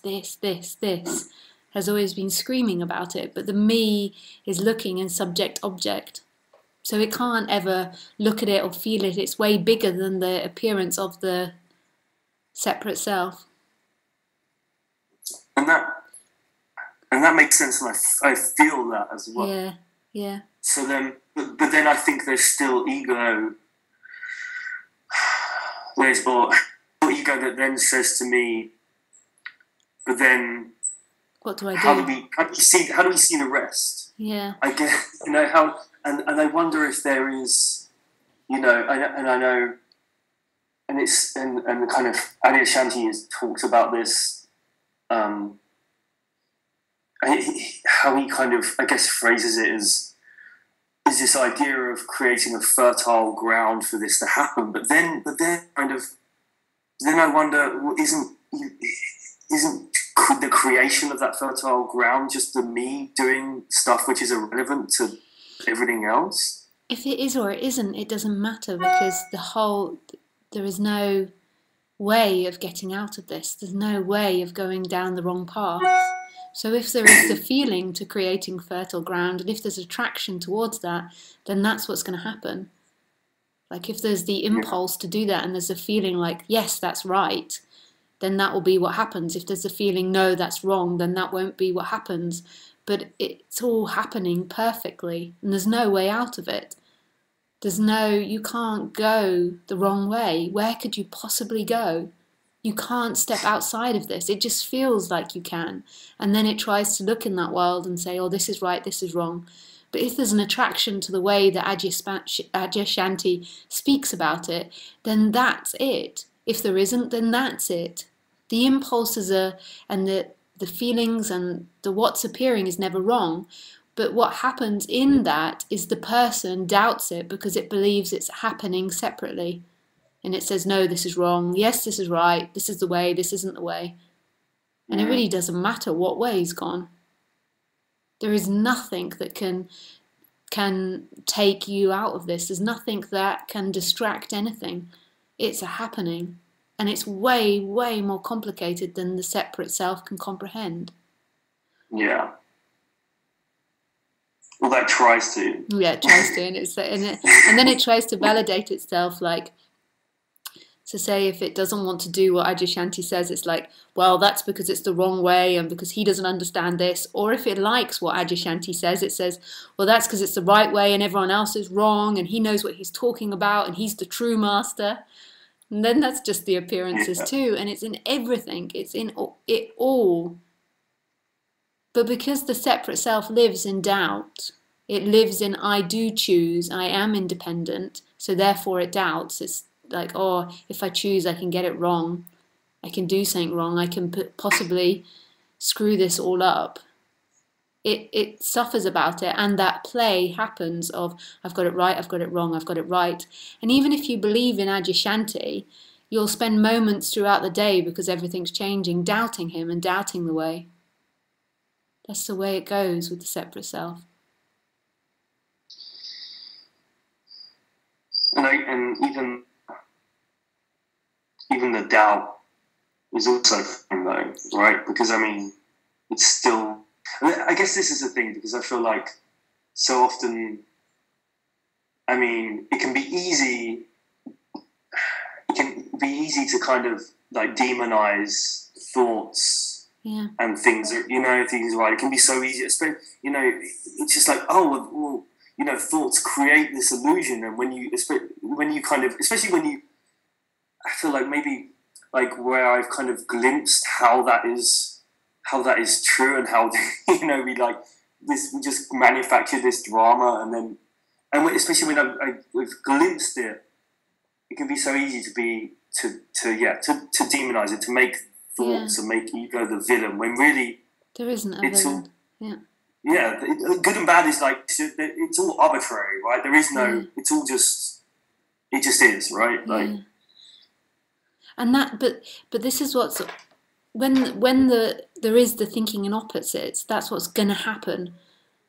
has always been screaming about it. But the me is looking in subject-object. So it can't ever look at it or feel it. It's way bigger than the appearance of the separate self. And that makes sense, and I feel that as well. Yeah. So then, but then I think there's still ego. There's ego that then says to me, but then what do I do? How do we see the rest? Yeah. I guess how, and I wonder if there is, I know. And it's and kind of Adyashanti has talked about this, how he kind of phrases it is this idea of creating a fertile ground for this to happen. But then I wonder, well, isn't the creation of that fertile ground just the me doing stuff which is irrelevant to everything else? If it is or it isn't, it doesn't matter because there is no way of getting out of this. There's no way of going down the wrong path. So if there is the feeling to creating fertile ground, and if there's attraction towards that, then that's what's going to happen. Like if there's the impulse to do that and there's a feeling like, yes, that's right, then that will be what happens. If there's a feeling, no, that's wrong, then that won't be what happens. But it's all happening perfectly, and there's no way out of it. You can't go the wrong way. Where could you possibly go? You can't step outside of this. It just feels like you can. And then it tries to look in that world and say, oh, this is right, this is wrong. But if there's an attraction to the way that Adyashanti speaks about it, then that's it. If there isn't, then that's it. The impulses and the feelings and the what's appearing is never wrong. But what happens in that is the person doubts it because it believes it's happening separately. And it says, no, this is wrong. Yes, this is right. This is the way. This isn't the way. And it really doesn't matter what way he's gone. There is nothing that can take you out of this. There's nothing that can distract anything. It's a happening. And it's way, way more complicated than the separate self can comprehend. Yeah. Well, that tries to. Yeah, it tries to. And then it tries to validate itself, like, to say if it doesn't want to do what Adyashanti says, it's like, well, that's because it's the wrong way and because he doesn't understand this. Or if it likes what Adyashanti says, it says, well, that's because it's the right way and everyone else is wrong and he knows what he's talking about and he's the true master. And then that's just the appearances too. And it's in everything. It's in it all. But because the separate self lives in doubt, it lives in I do choose, I am independent, so therefore it doubts. It's like, oh, if I choose, I can get it wrong. I can do something wrong. I can possibly screw this all up. It suffers about it, and that play happens of, I've got it right, I've got it wrong, I've got it right. And even if you believe in Adyashanti, you'll spend moments throughout the day, because everything's changing, doubting him and doubting the way. That's the way it goes with the separate self. And even the doubt is also fine though, right? Because I mean, it's still, I guess this is the thing, because I feel like so often, I mean, it can be easy to kind of like demonize thoughts and things, things, right? It can be so easy, especially, it's just like, oh, well, thoughts create this illusion, and when you kind of, especially when you, I feel like maybe like where I've kind of glimpsed how that is true, and how we like this, we just manufacture this drama, and especially when we've glimpsed it, it can be so easy to demonize it, to make thoughts and make ego the villain, when really there isn't a villain. Yeah, good and bad is like, it's all arbitrary, right? There is no, it's all just, it just is, right? Like, and that, but this is what's, when there is the thinking in opposites, that's what's going to happen.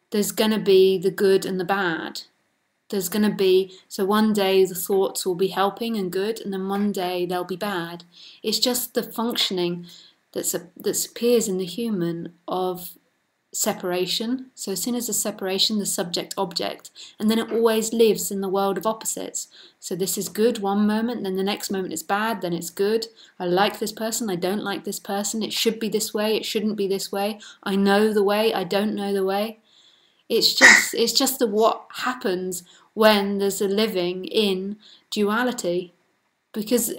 There's going to be the good and the bad. There's going to be, so one day the thoughts will be helping and good, and then one day they'll be bad. It's just the functioning that appears in the human of separation. So as soon as there's separation, the subject-object, and then it always lives in the world of opposites. So this is good one moment, then the next moment it's bad, then it's good. I like this person, I don't like this person. It should be this way, it shouldn't be this way. I know the way, I don't know the way. It's just what happens when there's a living in duality, because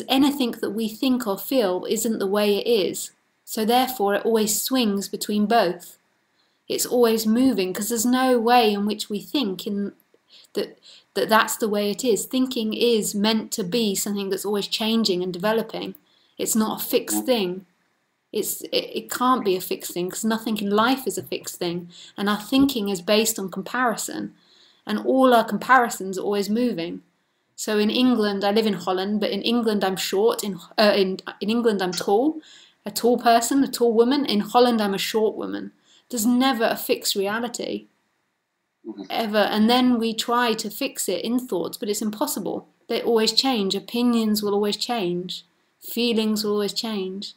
anything that we think or feel isn't the way it is. So therefore it always swings between both. It's always moving, because there's no way in which we think that's the way it is. Thinking is meant to be something that's always changing and developing. It's not a fixed thing. It can't be a fixed thing, because nothing in life is a fixed thing. And our thinking is based on comparison. And all our comparisons are always moving. So in England, I live in Holland, but in England I'm short. In England I'm tall. A tall person, a tall woman. In Holland, I'm a short woman. There's never a fixed reality, ever. And then we try to fix it in thoughts, but it's impossible. They always change. Opinions will always change. Feelings will always change.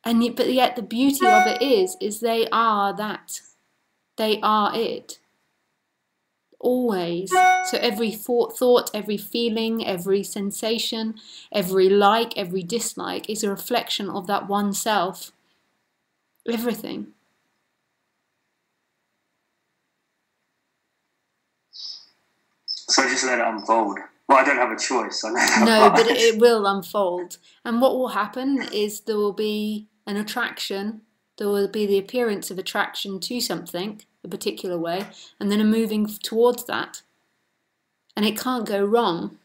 But yet the beauty of it is they are that. They are it. Always. So every thought, every feeling, every sensation, every like, every dislike is a reflection of that one self. Everything. So just let it unfold. Well, I don't have a choice. No, but it will unfold. And what will happen is there will be an attraction. There will be the appearance of attraction to something, a particular way, and then a moving towards that. And it can't go wrong.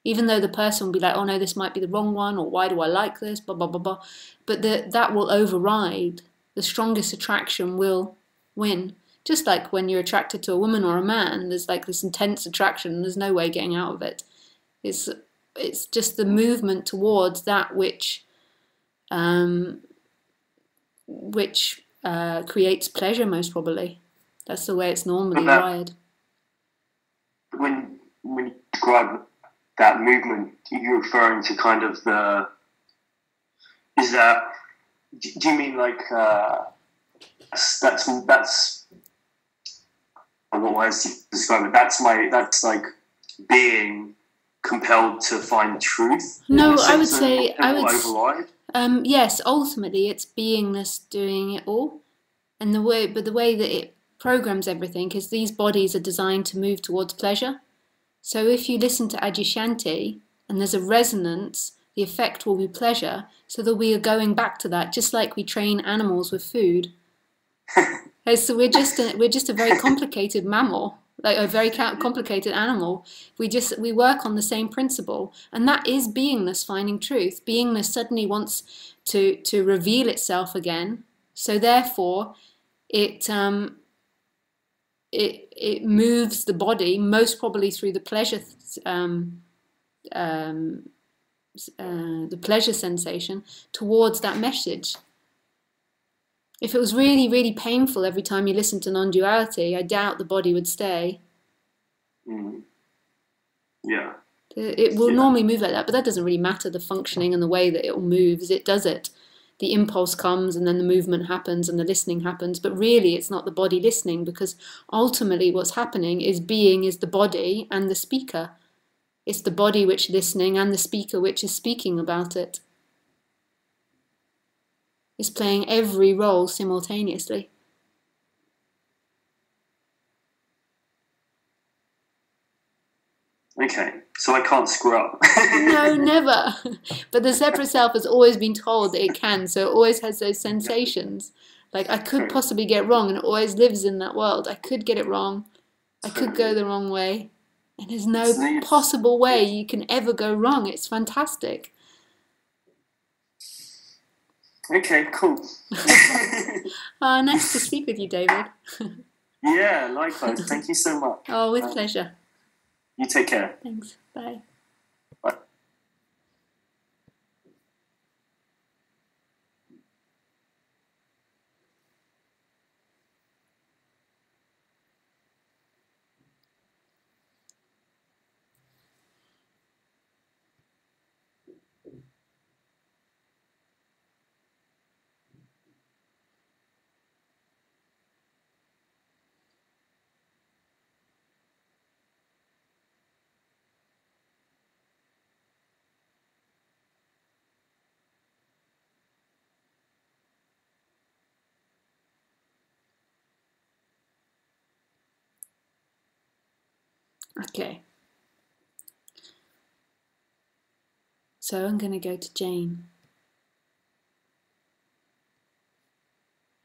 Even though the person will be like, oh no, this might be the wrong one, or why do I like this, blah, blah, blah, blah. But that will override. The strongest attraction will win. Just like when you're attracted to a woman or a man, there's like this intense attraction and there's no way getting out of it. It's just the movement towards that which which creates pleasure most probably. That's the way it's normally wired. When you describe that movement, you're referring to kind of the. Is that? Do you mean like that's what was to describe it? That's like being compelled to find truth. No, I would say override. Yes, ultimately it's beingness doing it all, and the way that it programs everything is these bodies are designed to move towards pleasure. So if you listen to Adyashanti and there's a resonance, the effect will be pleasure. So that we are going back to that, just like we train animals with food. So we're just a very complicated mammal, like a very complicated animal. We work on the same principle, and that is beingness finding truth. Beingness suddenly wants to reveal itself again. So therefore, it moves the body most probably through the pleasure sensation towards that message. If it was really, really painful every time you listened to non-duality, I doubt the body would stay. Yeah. It will normally move like that, but that doesn't really matter, the functioning and the way that it moves. It does it. The impulse comes and then the movement happens and the listening happens, but really it's not the body listening, because ultimately what's happening is being is the body and the speaker. It's the body which is listening and the speaker which is speaking about it. It's playing every role simultaneously. Okay, so I can't screw up. No, never. But the separate self has always been told that it can, so it always has those sensations. Like, I could possibly get it wrong, and it always lives in that world. I could get it wrong. I could go the wrong way. And there's no possible way you can ever go wrong. It's fantastic. Okay, cool. Nice to speak with you, David. Yeah, likewise. Thank you so much. Oh, with pleasure. You take care. Thanks. Bye. Bye. Okay. So I'm going to go to Jane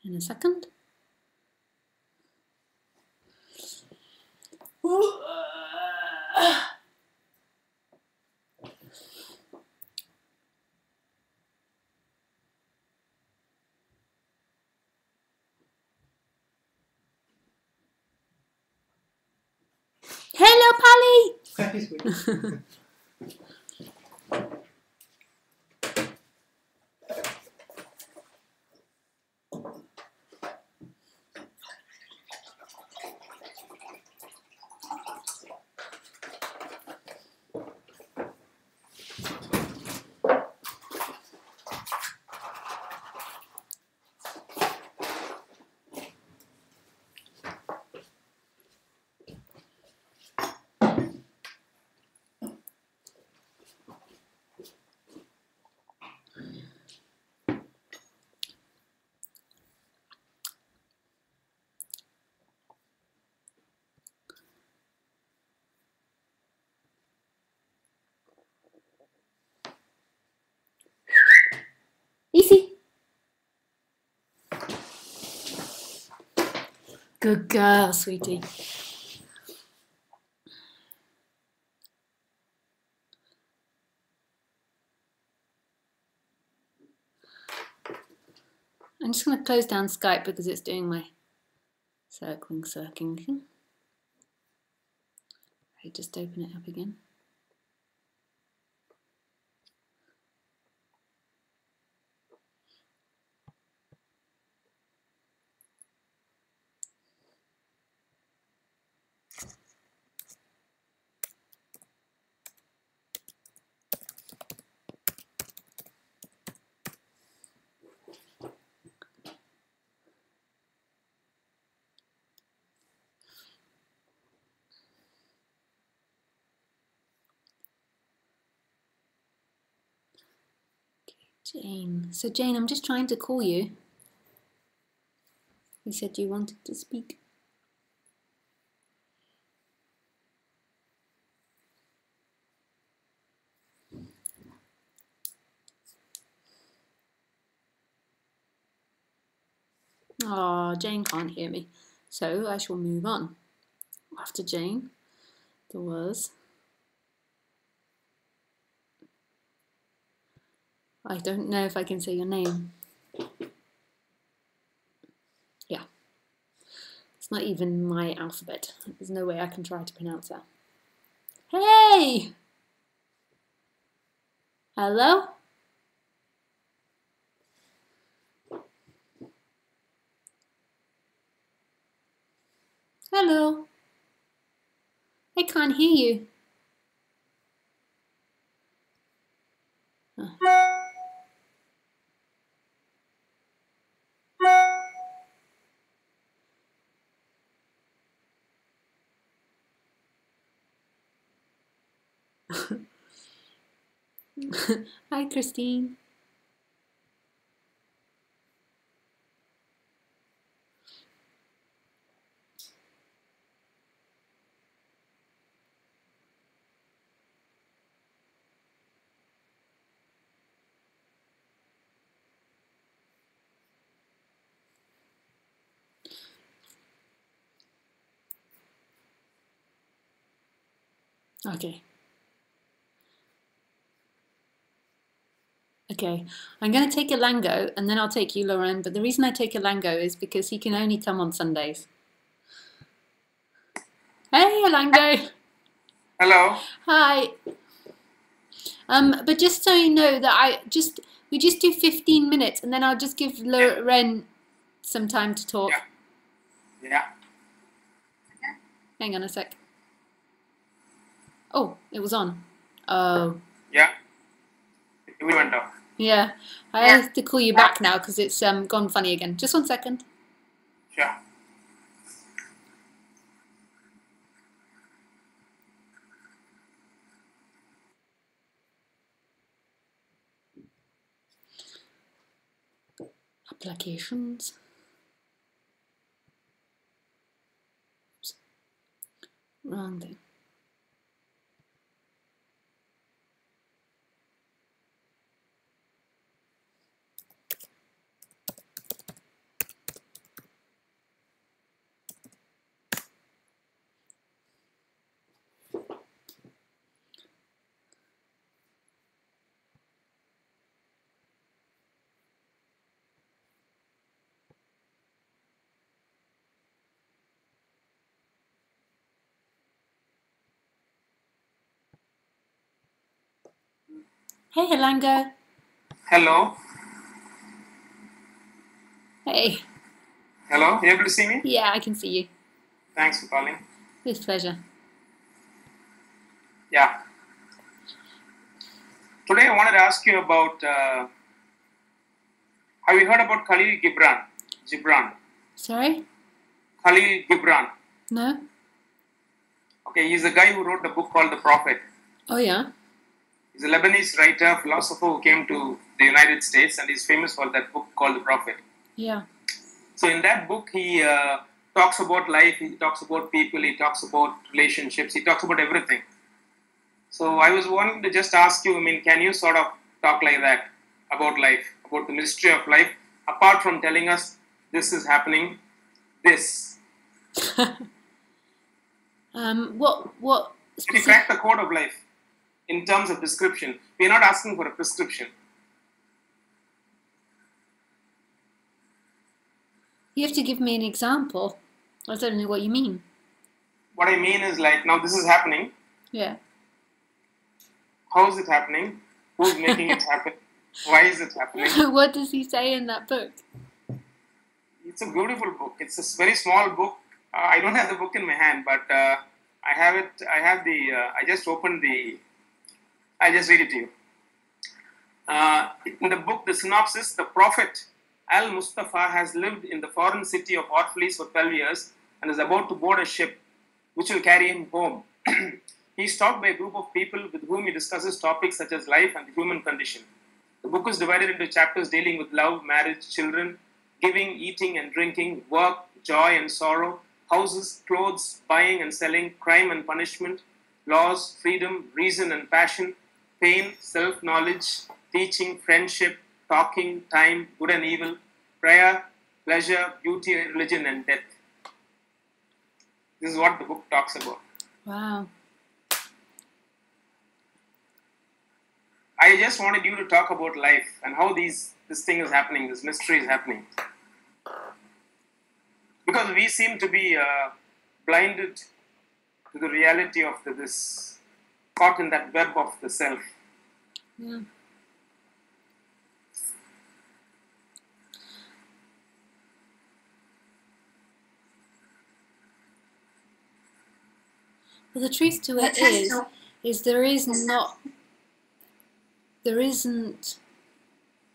in a second. Hello, Polly! Easy. Good girl, sweetie. I'm just going to close down Skype because it's doing my circling thing. I just open it up again. Jane. So Jane, I'm just trying to call you. You said you wanted to speak. Oh, Jane can't hear me. So I shall move on. After Jane, there was... I don't know if I can say your name. Yeah. It's not even my alphabet. There's no way I can try to pronounce that. Hey! Hello? Hello? I can't hear you. Hi, Christine. Okay. Okay, I'm going to take Elango and then I'll take you, Lauren. But the reason I take Elango is because he can only come on Sundays. Hey, Elango. Hello. Hi. But just so you know that we just do 15 minutes and then I'll just give Lauren some time to talk. Yeah. Hang on a sec. Oh, it was on. Oh. Yeah. We went off. Yeah. I have to call you back now because it's gone funny again. Just 1 second. Sure. Applications. Oops. Wrong thing. Hey, Elango. Hello. Hey. Hello. You able to see me? Yeah, I can see you. Thanks for calling. With pleasure. Yeah. Today I wanted to ask you about, have you heard about Khalil Gibran? Sorry? Khalil Gibran. No? Okay, he's the guy who wrote the book called The Prophet. Oh, yeah? He's a Lebanese writer, philosopher who came to the United States and he's famous for that book called The Prophet. Yeah. So in that book, he talks about life, he talks about people, he talks about relationships, he talks about everything. So I was wanting to just ask you, I mean, can you sort of talk like that about life, about the mystery of life, apart from telling us this is happening, this? What Can you crack the code of life in terms of description? We're not asking for a prescription. You have to give me an example. I don't know what you mean. What I mean is like, now this is happening. Yeah. How is it happening? Who's making it happen? Why is it happening? What does he say in that book? It's a beautiful book. It's a very small book. I don't have the book in my hand, but I have it. I have the. I just opened the. I just read it to you. In the book, the synopsis: the Prophet Al-Mustafa has lived in the foreign city of Orpheus for 12 years and is about to board a ship which will carry him home. He is stalked by a group of people with whom he discusses topics such as life and the human condition. The book is divided into chapters dealing with love, marriage, children, giving, eating and drinking, work, joy and sorrow, houses, clothes, buying and selling, crime and punishment, laws, freedom, reason and passion, pain, self-knowledge, teaching, friendship, talking, time, good and evil, prayer, pleasure, beauty, religion and death. This is what the book talks about. Wow. I just wanted you to talk about life and how this thing is happening, this mystery is happening. Because we seem to be blinded to the reality of this, caught in that web of the self. Yeah. Well, the truth to it is there isn't,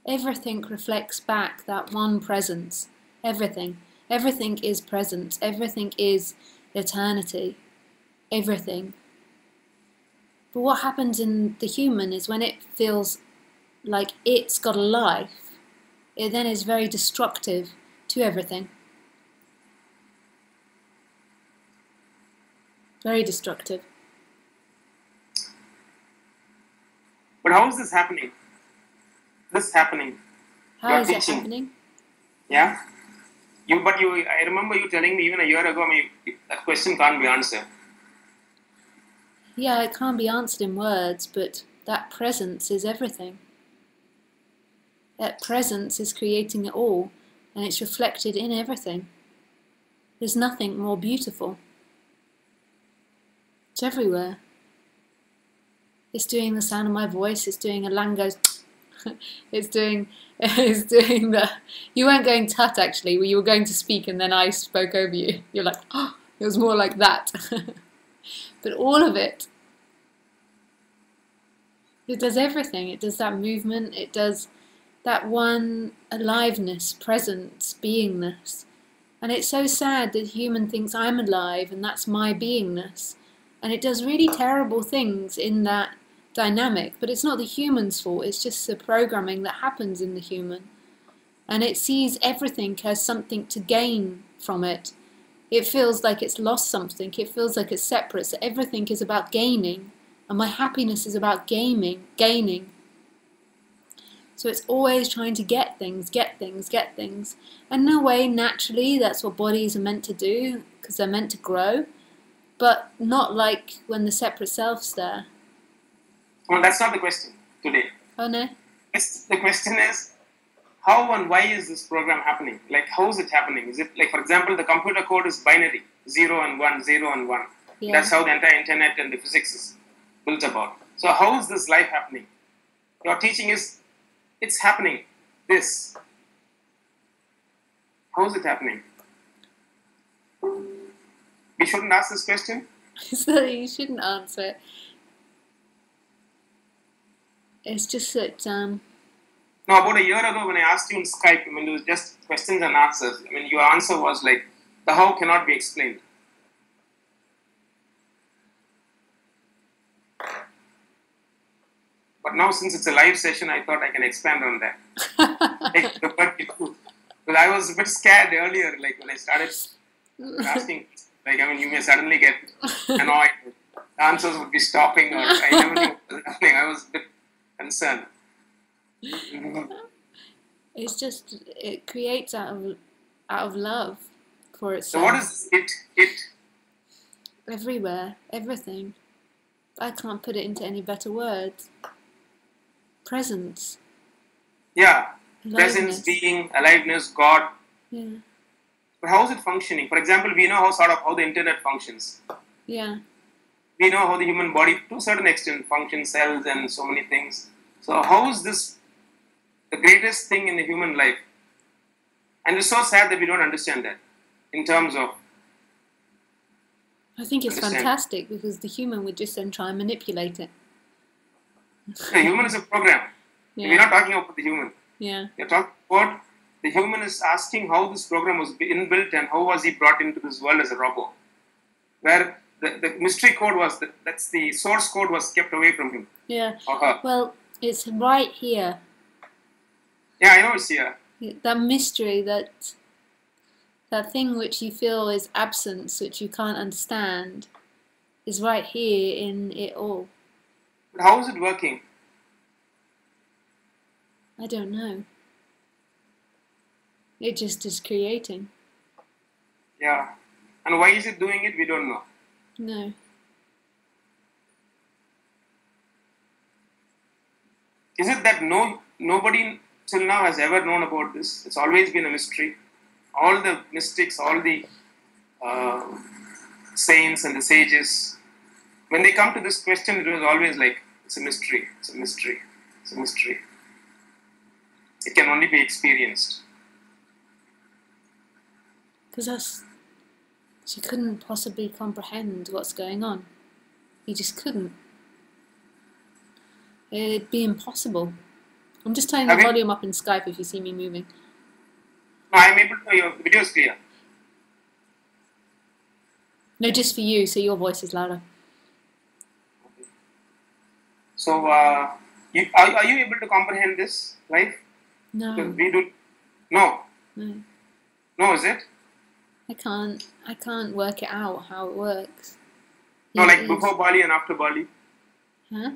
everything reflects back that one presence. Everything is presence. Everything is eternity. Everything. But what happens in the human is when it feels like it's got a life, it then is very destructive to everything. Very destructive. But how is this happening? This happening. How is it happening? Yeah. I remember you telling me even a year ago, that question can't be answered. Yeah, it can't be answered in words, but that presence is everything. That presence is creating it all, and it's reflected in everything. There's nothing more beautiful. It's everywhere. It's doing the sound of my voice, it's doing a lango, it's doing the, you weren't going tut actually, you were going to speak and then I spoke over you. You're like, oh, it was more like that. But all of it does everything. It does that movement, it does that one aliveness, presence, beingness. And it's so sad that human thinks I'm alive and that's my beingness. And it does really terrible things in that dynamic, but it's not the human's fault, it's just the programming that happens in the human. And it sees everything as something to gain from it. It feels like it's lost something, it feels like it's separate, so everything is about gaining, and my happiness is about gaining. So it's always trying to get things. And in a way, naturally, that's what bodies are meant to do, because they're meant to grow. But not like when the separate self's there. Well, that's not the question today. Oh no? The question is, how and why is this program happening? Like, how is it happening? Is it, like, for example, the computer code is binary, 0 and 1, 0 and 1. Yeah. That's how the entire internet and the physics is built about. So how is this life happening? Your teaching is, it's happening, this. How is it happening? We shouldn't ask this question? So you shouldn't answer it. It's just that... No, about a year ago when I asked you on Skype, it was just questions and answers. Your answer was like, the how cannot be explained. But now since it's a live session, I thought I can expand on that. Because I was a bit scared earlier, like when I started asking, you may suddenly get annoyed. The answers would be stopping, or I never knew what was happening. I was a bit concerned. It's just, it creates out of love for itself. So what is it? Everywhere, everything. I can't put it into any better words. Presence. Yeah. Aliveness. Presence, being, aliveness, God. Yeah. But how is it functioning? For example, we know how the internet functions. Yeah. We know how the human body, to a certain extent, functions, cells and so many things. So how is this the greatest thing in the human life? And it's so sad that we don't understand that in terms of... I think it's fantastic because the human would just then try and manipulate it. The human is a program. Yeah. We're not talking about the human. Yeah. We're talking about the human is asking how this program was inbuilt and how was he brought into this world as a robot. Where the mystery code was, that's the source code was kept away from him. Yeah. Or her. Well, it's right here. Yeah, I know it's here. That mystery, that thing which you feel is absence, which you can't understand, is right here in it all. But how is it working? I don't know. It just is creating. Yeah. And why is it doing it? We don't know. No. Is it that nobody till now has ever known about this? It's always been a mystery. All the mystics, all the uh, saints and the sages, when they come to this question, it was always like, it's a mystery, it's a mystery, it's a mystery. It can only be experienced. Because she couldn't possibly comprehend what's going on. He just couldn't. It'd be impossible. I'm just turning the volume up in Skype if you see me moving. No, I'm able to, your video is clear. No, just for you, so your voice is louder. Okay. So, are you able to comprehend this life? No. Because we do. No. No. No, is it? I can't work it out how it works. No, like before Bali and after Bali. Huh?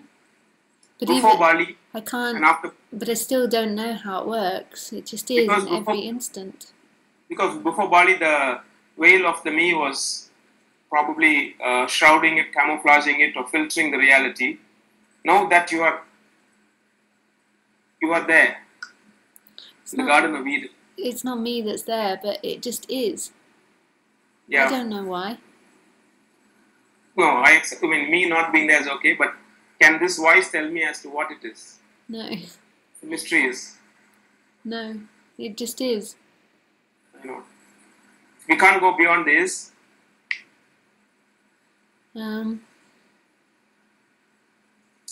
But before Bali I can't. and after. But I still don't know how it works. It just is in every instant. Because before Bali, the veil of the me was probably shrouding it, camouflaging it, or filtering the reality. Now that you are there, in the Garden of Eden. It's not me that's there, but it just is. Yeah. I don't know why. No, I mean, me not being there is okay, but can this voice tell me as to what it is? No. The mystery is. No, it just is. I know. We can't go beyond this.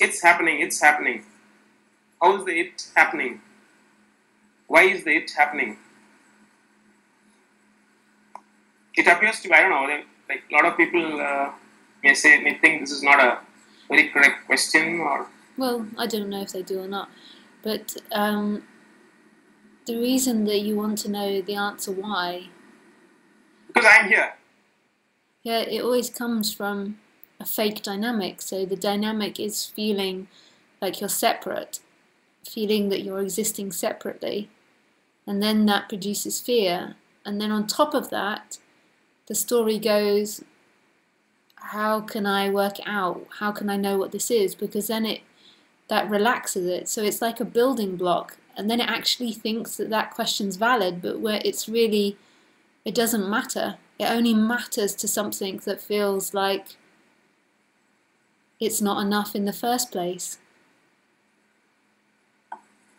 It's happening, it's happening. How is the it happening? Why is the it happening? It appears to be, I don't know, like a lot of people may think this is not a very correct question, or... Well, I don't know if they do or not, but the reason that you want to know the answer why... Because I'm here. Yeah, it always comes from a fake dynamic. So the dynamic is feeling like you're separate, feeling that you're existing separately, and then that produces fear. And then on top of that, the story goes, how can I work it out? How can I know what this is? Because then that relaxes it. So it's like a building block, and then it actually thinks that question's valid, but where it's really, it doesn't matter. It only matters to something that feels like it's not enough in the first place.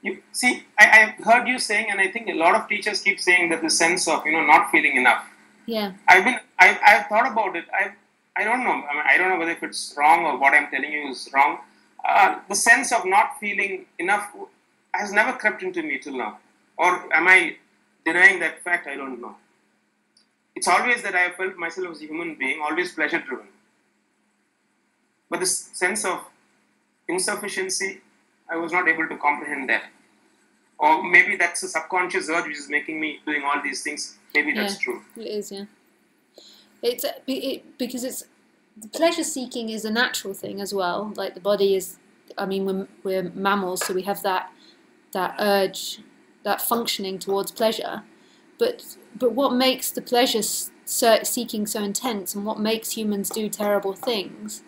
You see, I heard you saying, and I think a lot of teachers keep saying that the sense of not feeling enough. Yeah. I've thought about it. I don't know. I mean, I don't know whether if it's wrong or what I'm telling you is wrong. The sense of not feeling enough has never crept into me till now. Or am I denying that fact? I don't know. It's always that I have felt myself as a human being, always pleasure driven. But this sense of insufficiency, I was not able to comprehend that. Or maybe that's a subconscious urge which is making me doing all these things. Maybe that's true. It is, yeah. Because it's the pleasure seeking is a natural thing as well. Like the body is, I mean, we're mammals, so we have that urge, that functioning towards pleasure. But what makes the pleasure seeking so intense, and what makes humans do terrible things,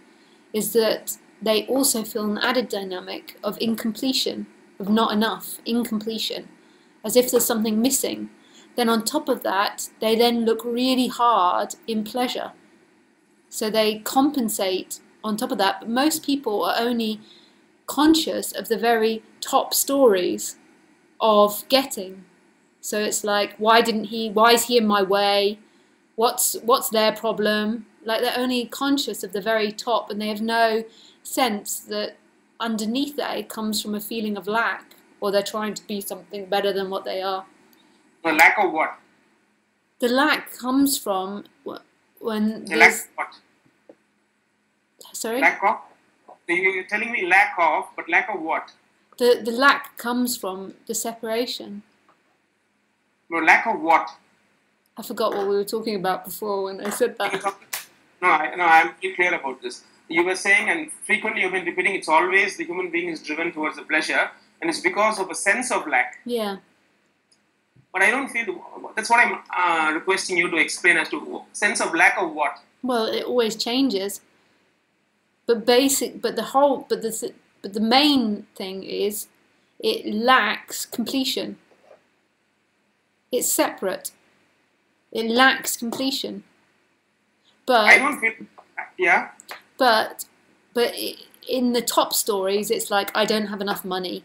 is that they also feel an added dynamic of incompletion, of not enough, incompletion, as if there's something missing. Then on top of that, they then look really hard in pleasure. So they compensate on top of that. But most people are only conscious of the very top stories of getting. So it's like, why is he in my way? What's their problem? Like they're only conscious of the very top, and they have no sense that underneath that it comes from a feeling of lack, or they're trying to be something better than what they are. The lack of what? The lack comes from when the lack of what? Sorry? Lack of? You're telling me lack of, but lack of what? The lack comes from the separation. No, lack of what? I forgot what we were talking about before when I said that. No, I'm pretty clear about this. You were saying, and frequently you've been repeating, it's always the human being is driven towards the pleasure, and it's because of a sense of lack. Yeah. But I don't feel, that's what I'm requesting you to explain as to sense of lack of what? Well, it always changes. But the main thing is it lacks completion. It's separate. It lacks completion. But I don't feel, yeah. But in the top stories, it's like, I don't have enough money.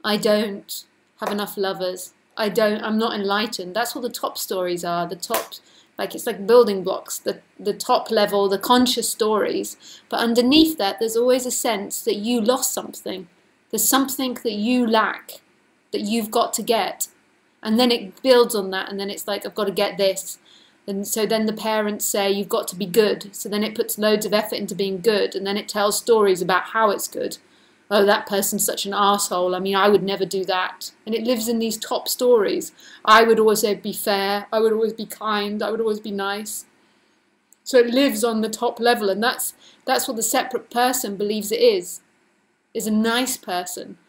I don't have enough lovers. I'm not enlightened. That's what the top stories are. The top, like, it's like building blocks, the top level, the conscious stories. But underneath that, there's always a sense that you lost something. There's something that you lack, that you've got to get. And then it builds on that, and then it's like, I've got to get this. And so then the parents say, you've got to be good. So then it puts loads of effort into being good, and then it tells stories about how it's good. Oh, that person's such an arsehole. I mean, I would never do that. And it lives in these top stories. I would always be fair. I would always be kind. I would always be nice. So it lives on the top level, and that's what the separate person believes it is a nice person.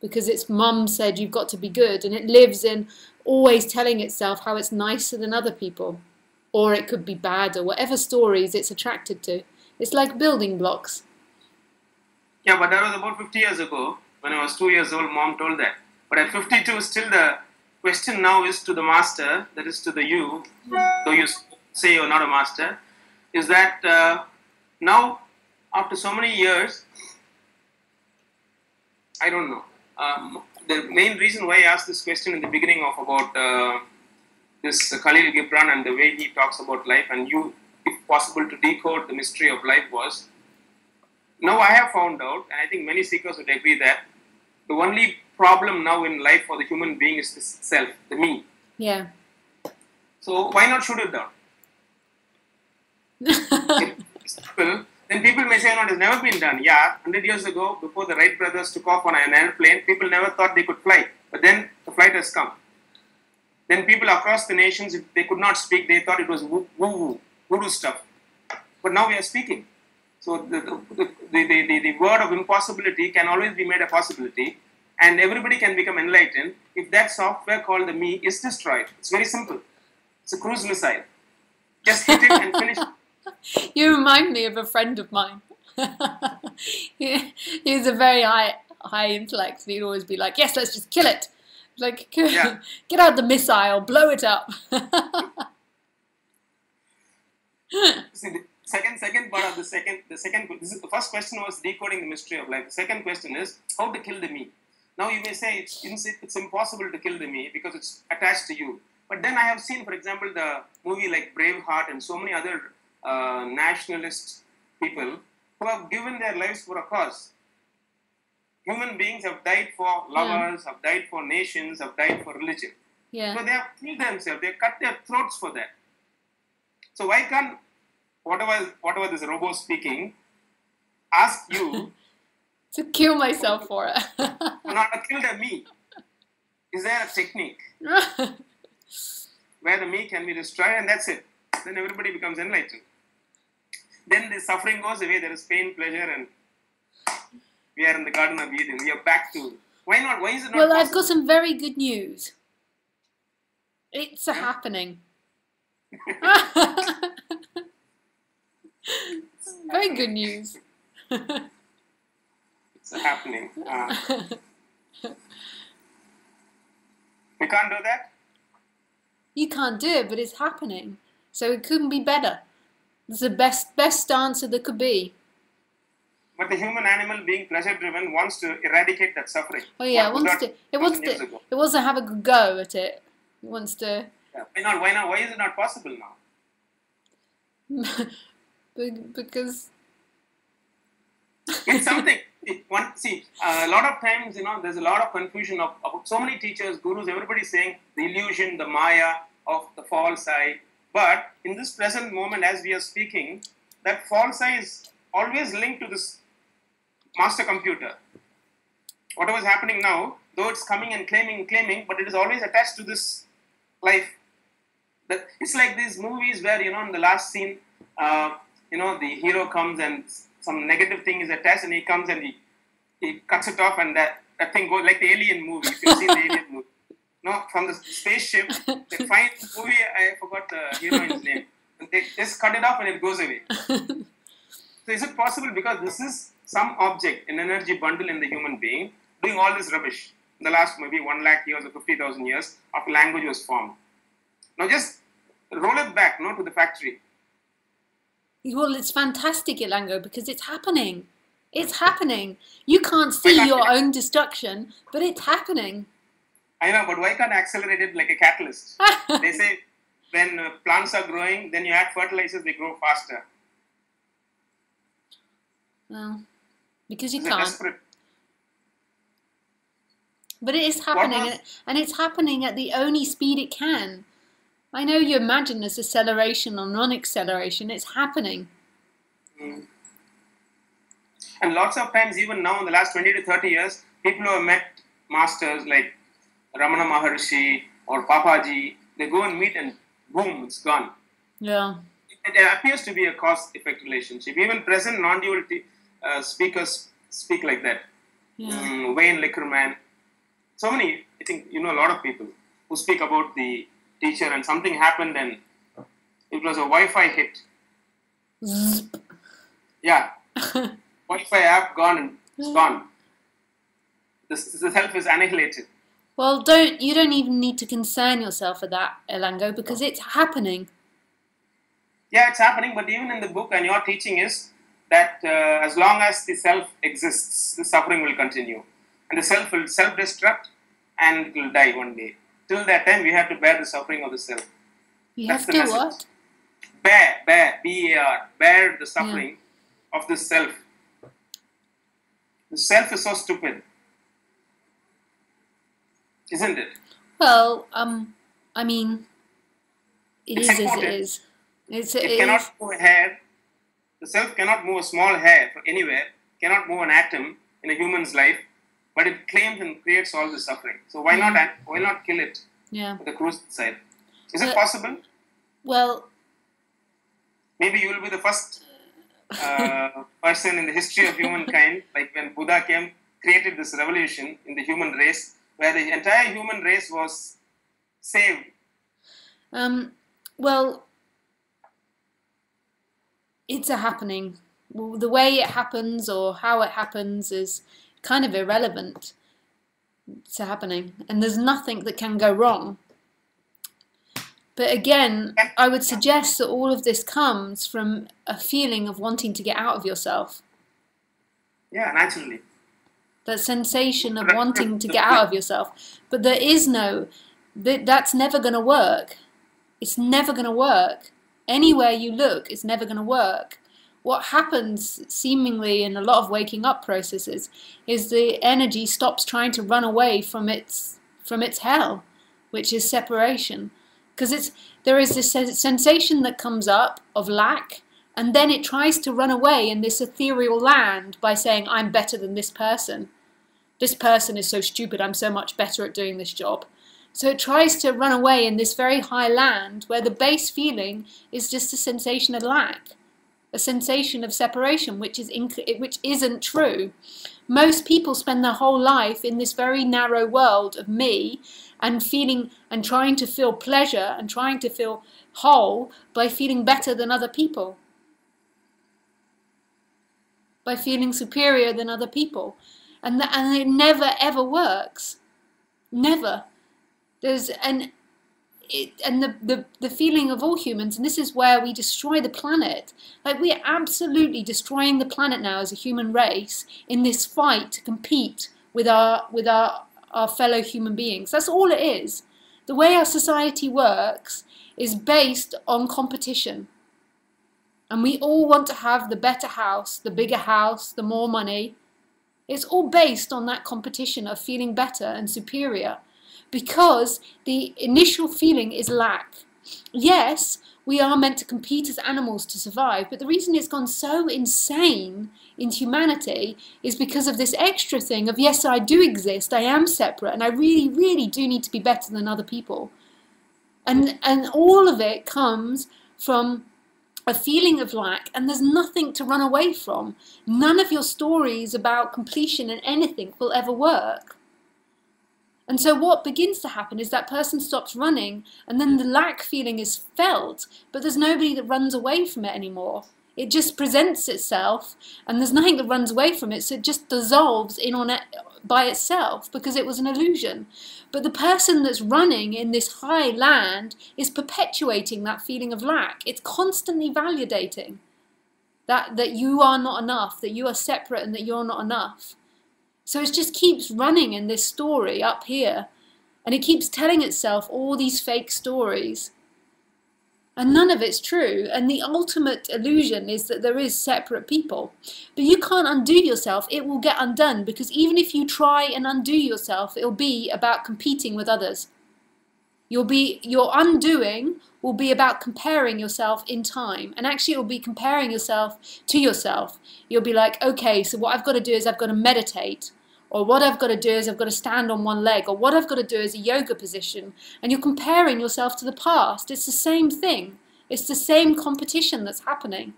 Because its mum said you've got to be good, and it lives in always telling itself how it's nicer than other people, or it could be bad, or whatever stories it's attracted to. It's like building blocks. Yeah, but that was about 50 years ago. When I was 2 years old, mom told that. But at 52, still the question now is to the master, that is to the you, though you say you're not a master, is that now, after so many years, I don't know. The main reason why I asked this question in the beginning of about this Khalil Gibran and the way he talks about life, and you, if possible, to decode the mystery of life was, now I have found out, and I think many seekers would agree that the only problem now in life for the human being is the self, the me. Yeah. So why not shoot it down? Then people may say, no, it has never been done. Yeah, 100 years ago, before the Wright brothers took off on an airplane, people never thought they could fly. But then the flight has come. Then people across the nations, if they could not speak, they thought it was woo-woo, voodoo stuff. But now we are speaking. So the word of impossibility can always be made a possibility, and everybody can become enlightened if that software called the me is destroyed. It's very simple. It's a cruise missile. Just hit it and finish it. You remind me of a friend of mine. He's a very high intellect, and he'd always be like, yes, let's just kill it. Like, Yeah. Get out the missile, blow it up. See, the second part of the first question was decoding the mystery of life. The second question is how to kill the me. Now you may say it's impossible to kill the me because it's attached to you. But then I have seen, for example, the movie like Braveheart and so many other nationalist people who have given their lives for a cause. Human beings have died for lovers, have died for nations, have died for religion. Yeah. So they have killed themselves, they have cut their throats for that. So why can't, whatever this robo speaking, ask you to kill myself for it? not to kill the me? Is there a technique where the me can be destroyed and that's it? Then everybody becomes enlightened. Then the suffering goes away, there is pain, pleasure, and we are in the Garden of Eden. We are back to, why not? Why is it not Well, possible? I've got some very good news. It's happening. Very good news. It's happening. We can't do that? You can't do it, but it's happening. So it couldn't be better. It's the best answer there could be. But the human animal, being pleasure-driven, wants to eradicate that suffering. Oh yeah, It wants to have a good go at it. It wants to. Yeah. Why not? Why not? Why is it not possible now? Because It's something. A lot of times, there's a lot of confusion about so many teachers, gurus, everybody saying the illusion, the maya of the false I. But in this present moment, as we are speaking, that false I is always linked to this master computer. whatever is happening now, though it's coming and claiming, but it is always attached to this life. It's like these movies where, in the last scene, the hero comes and some negative thing is attached, and he comes and he cuts it off, and that thing goes like the Alien movie. If you've seen the Alien movie, no, from the spaceship, they find the movie. I forgot the heroine's name. And they just cut it off and it goes away. So is it possible because this is some object, an energy bundle in the human being, doing all this rubbish in the last maybe 1 lakh years or 50,000 years after language was formed? Now just roll it back, to the factory. Well, it's fantastic, Ilango, because it's happening. It's happening. You can't see your own destruction, but it's happening. I know, but why can't I accelerate it like a catalyst? They say when plants are growing, then you add fertilizers, they grow faster. Well, because you It's can't. desperate. But it is happening, and it's happening at the only speed it can. I know you imagine there's acceleration or non-acceleration. It's happening. Mm. And lots of times, even now in the last 20 to 30 years, people who have met masters like Ramana Maharshi or Papaji, they go and meet and boom, it's gone. Yeah. It appears to be a cause-effect relationship. Even present non-duality speakers speak like that. Yeah. Wayne Lickerman. So many, I think, a lot of people who speak about the teacher and something happened and it was a Wi-Fi hit. Zip. Yeah. Wi-Fi app gone and it's gone. The self is annihilated. Well, you don't even need to concern yourself with that, Elango, because it's happening. Yeah, it's happening, but even in the book and your teaching is that as long as the self exists, the suffering will continue. And the self will self-destruct and it will die one day. Till that time, we have to bear the suffering of the self. You That's have the to message. what? Bear, B-A-R, bear the suffering of the self. The self is so stupid. Isn't it? Well, I mean, It's as important. it is. It cannot move a hair. The self cannot move a small hair from anywhere, cannot move an atom in a human's life, but it claims and creates all the suffering. So why not kill it with the crucifix? Is it possible? Well, maybe you will be the first person in the history of humankind, like when Buddha came, created this revolution in the human race, where the entire human race was saved. Well, it's a happening. Well, the way it happens or how it happens is kind of irrelevant. It's a happening, and there's nothing that can go wrong. But again, I would suggest that all of this comes from a feeling of wanting to get out of yourself. Yeah, naturally. That sensation of wanting to get out of yourself. But there is that's never going to work. It's never going to work. Anywhere you look, it's never going to work. What happens seemingly in a lot of waking up processes is the energy stops trying to run away from its hell, which is separation. Because there is this sensation that comes up of lack, and then it tries to run away in this ethereal land by saying, I'm better than this person. This person is so stupid, I'm so much better at doing this job. So it tries to run away in this very high land where the base feeling is just a sensation of lack, a sensation of separation, which isn't true. Most people spend their whole life in this very narrow world of me and feeling and trying to feel pleasure and trying to feel whole by feeling better than other people, by feeling superior than other people. And it never ever works. Never. The feeling of all humans, and this is where we destroy the planet. Like, we are absolutely destroying the planet now as a human race in this fight to compete with our fellow human beings. That's all it is. The way our society works is based on competition. And we all want to have the better house, the bigger house, the more money. It's all based on that competition of feeling better and superior, because the initial feeling is lack. Yes, we are meant to compete as animals to survive. But the reason it's gone so insane in humanity is because of this extra thing of, yes, I do exist, I am separate, and I really, really do need to be better than other people. And all of it comes from a feeling of lack, and there's nothing to run away from. None of your stories about completion in anything will ever work. And so what begins to happen is that person stops running, and then the lack feeling is felt, but there's nobody that runs away from it anymore. It just presents itself, and there's nothing that runs away from it, so it just dissolves in on it by itself because it was an illusion. But the person that's running in this high land is perpetuating that feeling of lack. It's constantly validating that you are not enough, that you are separate and that you're not enough. So it just keeps running in this story up here, and it keeps telling itself all these fake stories. And none of it's true. And the ultimate illusion is that there is separate people. But you can't undo yourself. It will get undone, because even if you try and undo yourself, it'll be about competing with others. Your undoing will be about comparing yourself in time. And actually, it will be comparing yourself to yourself. You'll be like, okay, so what I've got to do is I've got to meditate. Or what I've got to do is I've got to stand on one leg. Or what I've got to do is a yoga position. And you're comparing yourself to the past. It's the same thing. It's the same competition that's happening.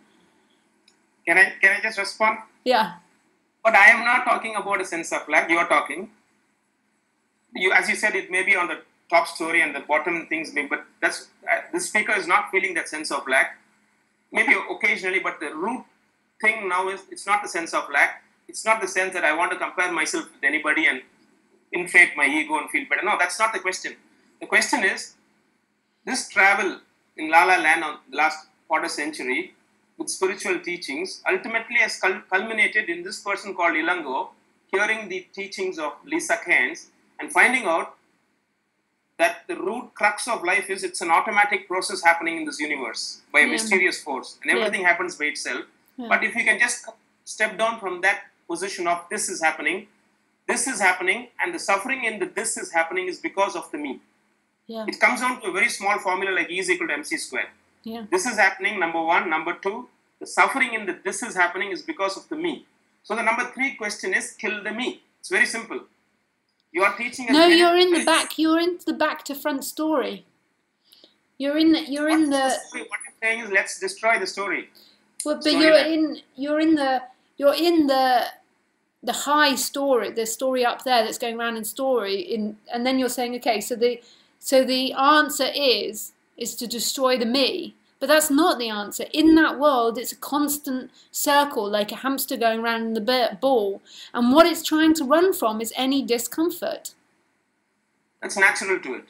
Can I just respond? Yeah. But I am not talking about a sense of lack. You are talking. As you said, it may be on the top story and the bottom things, but that's the speaker is not feeling that sense of lack. Maybe occasionally, but the root thing now is it's not the sense of lack. It's not the sense that I want to compare myself with anybody and inflate my ego and feel better. No, that's not the question. The question is, this travel in La La Land on the last quarter century with spiritual teachings ultimately has culminated in this person called Ilango hearing the teachings of Lisa Keynes and finding out that the root crux of life is it's an automatic process happening in this universe by a mysterious force, and everything happens by itself. But if you can just step down from that position of this is happening, and the suffering in the this is happening is because of the me. It comes down to a very small formula like E is equal to MC squared. This is happening, number one. Number two, the suffering in the this is happening is because of the me. So the number three question is kill the me. It's very simple. You are teaching. No, you're in the back. You're in the back to front story. You're in the. What you're saying is let's destroy the story. Well, but you're in the high story, the story up there that's going around in story, and then you're saying, okay, so the answer is to destroy the me. But that's not the answer. In that world, it's a constant circle, like a hamster going around in the ball. And what it's trying to run from is any discomfort. That's natural to it.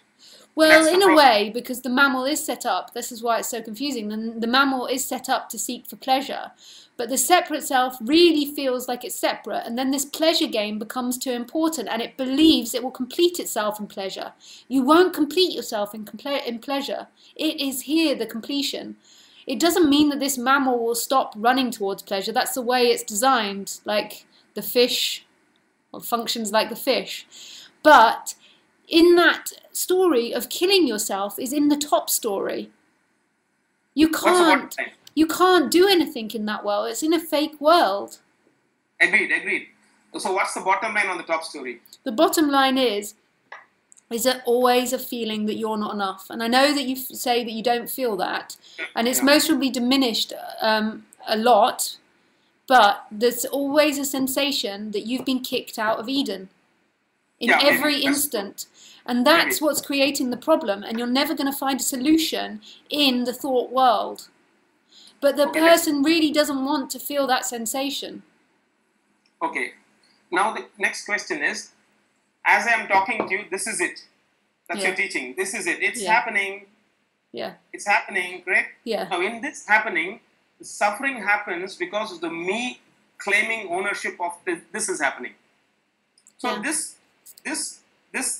Well, in a way, because the mammal is set up, this is why it's so confusing, the mammal is set up to seek for pleasure. But the separate self really feels like it's separate, and then this pleasure game becomes too important, and it believes it will complete itself in pleasure. You won't complete yourself in pleasure. It is here, the completion. It doesn't mean that this mammal will stop running towards pleasure. That's the way it's designed, like the fish, or functions like the fish. But in that story of killing yourself is in the top story. You can't do anything in that world. It's in a fake world. Agreed. So what's the bottom line on the top story? The bottom line is there always a feeling that you're not enough. And I know that you say that you don't feel that, and it's mostly diminished a lot, but there's always a sensation that you've been kicked out of Eden in every instant. And that's what's creating the problem, and you're never going to find a solution in the thought world. But the person really doesn't want to feel that sensation. Okay. Now the next question is, as I am talking to you, this is it. That's your teaching. This is it. It's happening. It's happening, correct? Now in this happening, the suffering happens because of the me claiming ownership of this is happening. So this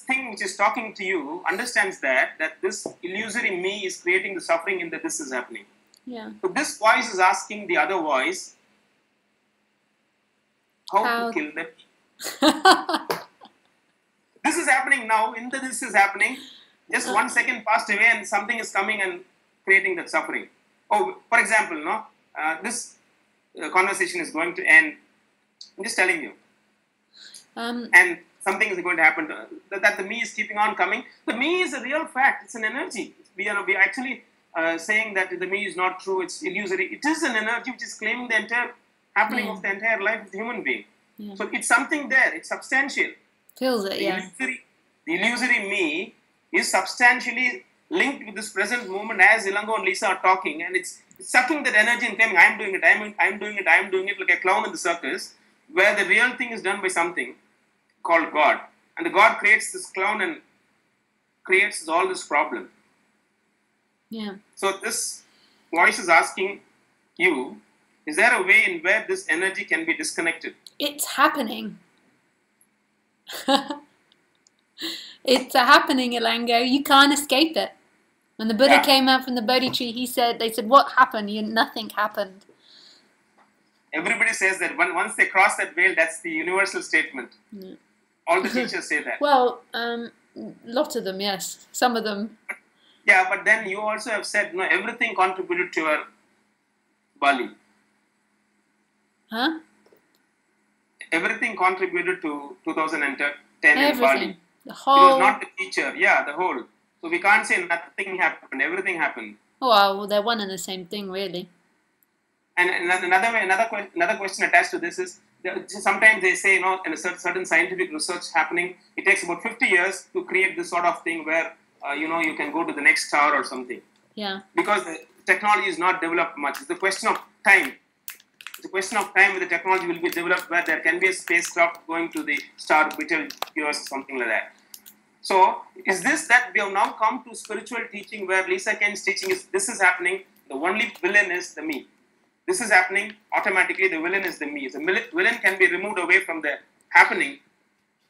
thing which is talking to you understands that this illusory me is creating the suffering in that this is happening. So this voice is asking the other voice how to kill the me. This is happening now. In the this is happening. Just 1 second passed away and something is coming and creating that suffering. Oh, for example, no, this conversation is going to end. I'm just telling you. And something is going to happen. That the me is keeping on coming. The me is a real fact. It's an energy. We are actually saying that the me is not true. It's illusory. It is an energy which is claiming the entire happening of the entire life of the human being. Yeah. So it's something there. It's substantial. Feels it, yeah. The illusory me is substantially linked with this present moment as Ilango and Lisa are talking, and it's sucking that energy and claiming, I'm doing it, I'm doing it, I'm doing it, like a clown in the circus, where the real thing is done by something called God. And the God creates this clown and creates all this problem. Yeah. So this voice is asking you, is there a way in where this energy can be disconnected? It's happening. It's happening, Ilango. You can't escape it. When the Buddha came out from the Bodhi tree, they said, what happened? Nothing happened. Everybody says that once they cross that veil, that's the universal statement. Yeah. All the teachers say that. Well, a lot of them, yes. Some of them. Yeah, but then you also have said, no, everything contributed to your Bali. Huh? Everything contributed to 2010 everything. in Bali. The whole... It was not the teacher, the whole. So we can't say nothing happened, everything happened. Oh, well, they're one and the same thing, really. And another question attached to this is, sometimes they say, in a certain scientific research happening, it takes about 50 years to create this sort of thing where, you can go to the next star or something. Yeah. Because the technology is not developed much. It's a question of time. It's a question of time when the technology will be developed where there can be a spacecraft going to the star orbital years or something like that. So, is this that we have now come to spiritual teaching where Lisa Ken's teaching is, this is happening, the only villain is the me. This is happening, automatically the villain is the me. If the villain can be removed away from the happening,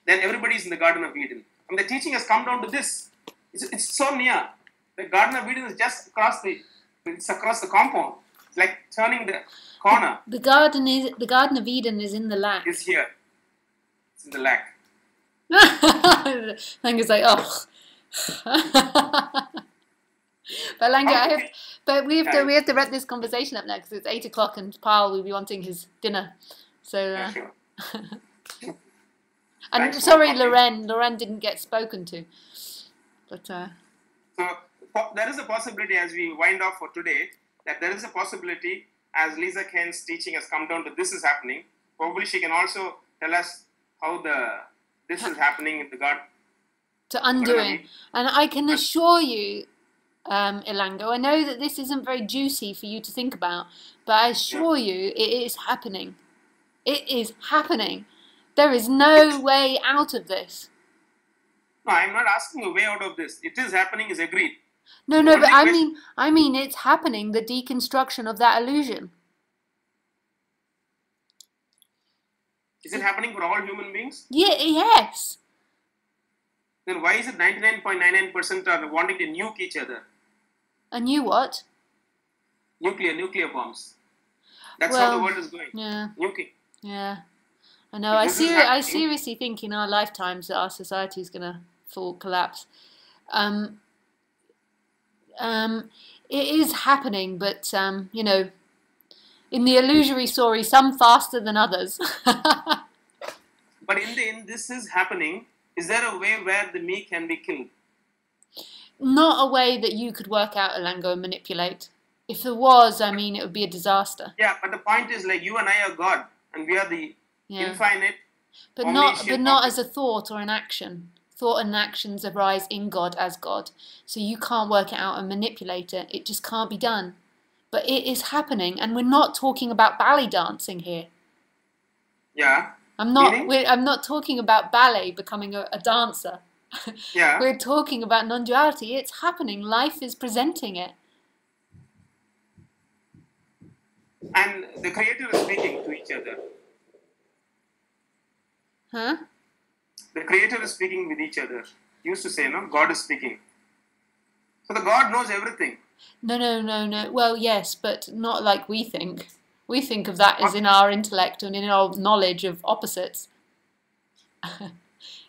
then everybody is in the Garden of Eden. And the teaching has come down to this. It's so near. The Garden of Eden is just across the compound. It's like turning the corner. The Garden of Eden is in the lack. It's here. It's in the lack. Langa's like, oh. But Langa, we have to wrap this conversation up now because it's 8 o'clock and Paul will be wanting his dinner. So, sure. and sorry, Loren didn't get spoken to. But so there is a possibility as we wind off for today that there is a possibility as Lisa Ken's teaching has come down to this is happening. Probably she can also tell us how this is happening in the God. To undoing. And I can assure you, Ilango, I know that this isn't very juicy for you to think about, but I assure you it is happening. It is happening. There is no way out of this. No, I'm not asking a way out of this. It is happening is agreed. No, but I mean it's happening, the deconstruction of that illusion. Is it happening for all human beings? Yeah, yes. Then why is it 99.99% are wanting to nuke each other? A new what? Nuclear bombs. That's how the world is going. Yeah. Nuking. Yeah. I know. I seriously think in our lifetimes that our society is going to collapse. It is happening, but in the illusory story, some faster than others. But in the end, this is happening. Is there a way where the me can be killed? Not a way that you could work out, Ilango, and manipulate. If there was, it would be a disaster. Yeah, but the point is, like, you and I are God, and we are the infinite. But not as a thought or an action. Thought and actions arise in God as God. So you can't work it out and manipulate it. It just can't be done. But it is happening, and we're not talking about ballet dancing here. Yeah. I'm not talking about ballet becoming a dancer. Yeah. We're talking about non-duality. It's happening. Life is presenting it. And the Creator is speaking to each other. Huh? The Creator is speaking with each other. You used to say, no? God is speaking. So the God knows everything. No. Well, yes, but not like we think. We think of that as in our intellect and in our knowledge of opposites.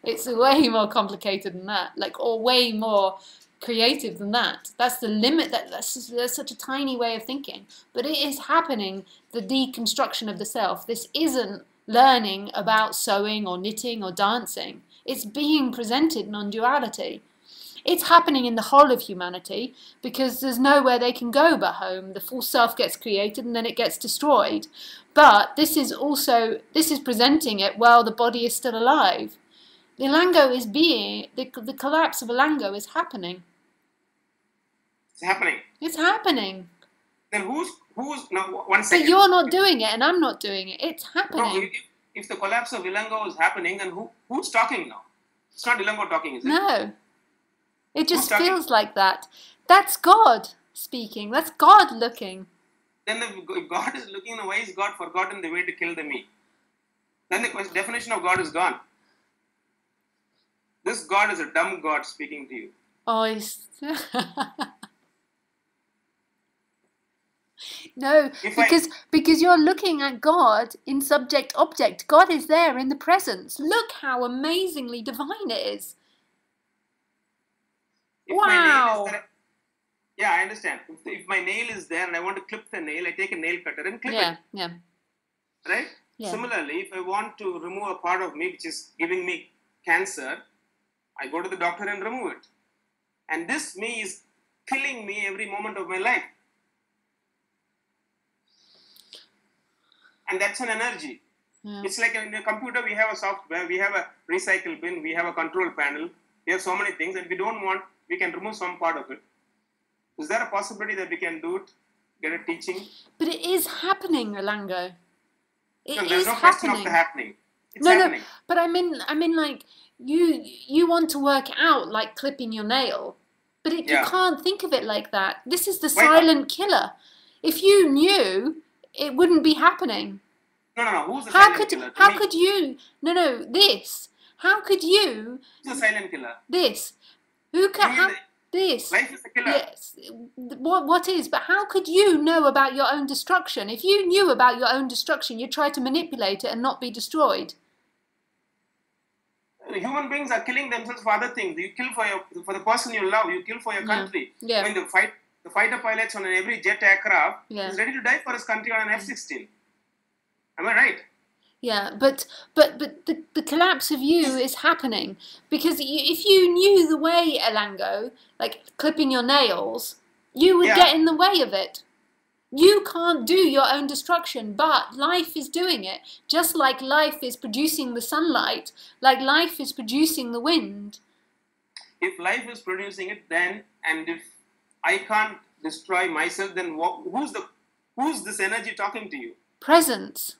It's way more complicated than that. Or way more creative than that. That's the limit. That's such a tiny way of thinking. But it is happening, the deconstruction of the self. This isn't learning about sewing or knitting or dancing. It's being presented non-duality. It's happening in the whole of humanity because there's nowhere they can go but home. The full self gets created and then it gets destroyed. But this is presenting it while the body is still alive. The Ilango is being, the collapse of Ilango is happening. It's happening. It's happening. Then who's now? One second. But you're not doing it and I'm not doing it. It's happening. No, if the collapse of Ilango is happening, then who's talking now? It's not Ilango talking, is it? No. It just feels like that. That's God speaking. That's God looking. Then if God is looking, why is God forgotten the way to kill the me? Then the definition of God is gone. This God is a dumb God speaking to you. Oh, no, because you're looking at God in subject-object. God is there in the presence. Look how amazingly divine it is. If wow. My nail is there, yeah, I understand. If my nail is there and I want to clip the nail, I take a nail cutter and clip it. Yeah. Right? Yeah. Similarly, if I want to remove a part of me which is giving me cancer, I go to the doctor and remove it. And this me is killing me every moment of my life. And that's an energy. Yeah. It's like in a computer, we have a software, we have a recycle bin, we have a control panel, we have so many things, and we can remove some part of it. Is there a possibility that we can do it, get a teaching? But it is happening, Ilango. There's no question of the happening. It's happening. No, but I mean, like, you want to work out like clipping your nail, but you can't think of it like that. This is the silent killer. If you knew, it wouldn't be happening. No. Who's the silent killer? How could you? No. This. How could you? Who's the silent killer? This. Who can? This. Life is the killer. Yes. What is? But how could you know about your own destruction? If you knew about your own destruction, you'd try to manipulate it and not be destroyed. Human beings are killing themselves for other things. You kill for the person you love. You kill for your country. Yeah. I mean, the fighter pilots on every jet aircraft is ready to die for his country on an F-16. Am I right? Yeah, but the collapse of you is happening because if you knew the way, Ilango, like clipping your nails, you would get in the way of it. You can't do your own destruction, but life is doing it. Just like life is producing the sunlight, like life is producing the wind. If life is producing it, then, and if I can't destroy myself, then who's this energy talking to you? Presence.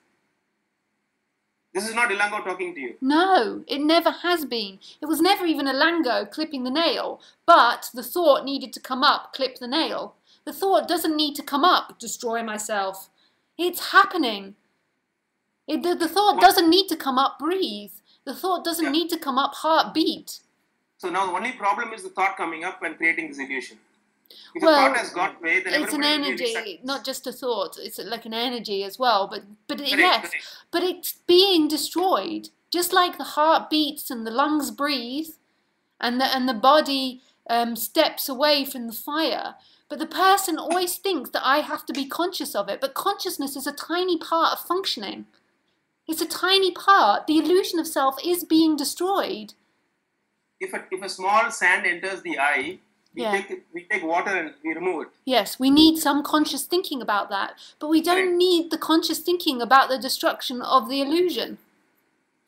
This is not Ilango talking to you. No, it never has been. It was never even Ilango clipping the nail, but the thought needed to come up, clip the nail. The thought doesn't need to come up, destroy myself. It's happening. The thought doesn't need to come up, breathe. The thought doesn't need to come up, heartbeat. So now the only problem is the thought coming up and creating this illusion. If the thought has got way, then it's an energy, not just a thought. It's like an energy as well. But it's being destroyed. Just like the heart beats and the lungs breathe, and the body steps away from the fire. But the person always thinks that I have to be conscious of it. But consciousness is a tiny part of functioning. It's a tiny part. The illusion of self is being destroyed. If a small sand enters the eye, we take water and we remove it. Yes, we need some conscious thinking about that. But we don't need the conscious thinking about the destruction of the illusion.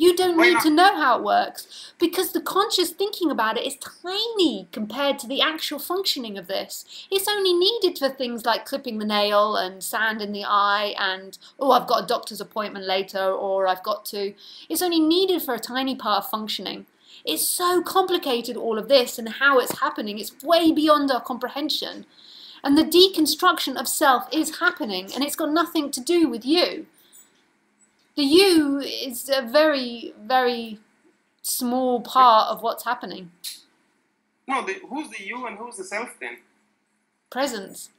You don't need to know how it works, because the conscious thinking about it is tiny compared to the actual functioning of this. It's only needed for things like clipping the nail and sand in the eye and, oh, I've got a doctor's appointment later, or I've got to... It's only needed for a tiny part of functioning. It's so complicated, all of this, and how it's happening. It's way beyond our comprehension. And the deconstruction of self is happening, and it's got nothing to do with you. The you is a very, very small part of what's happening. No, who's the you and who's the self then? Presence.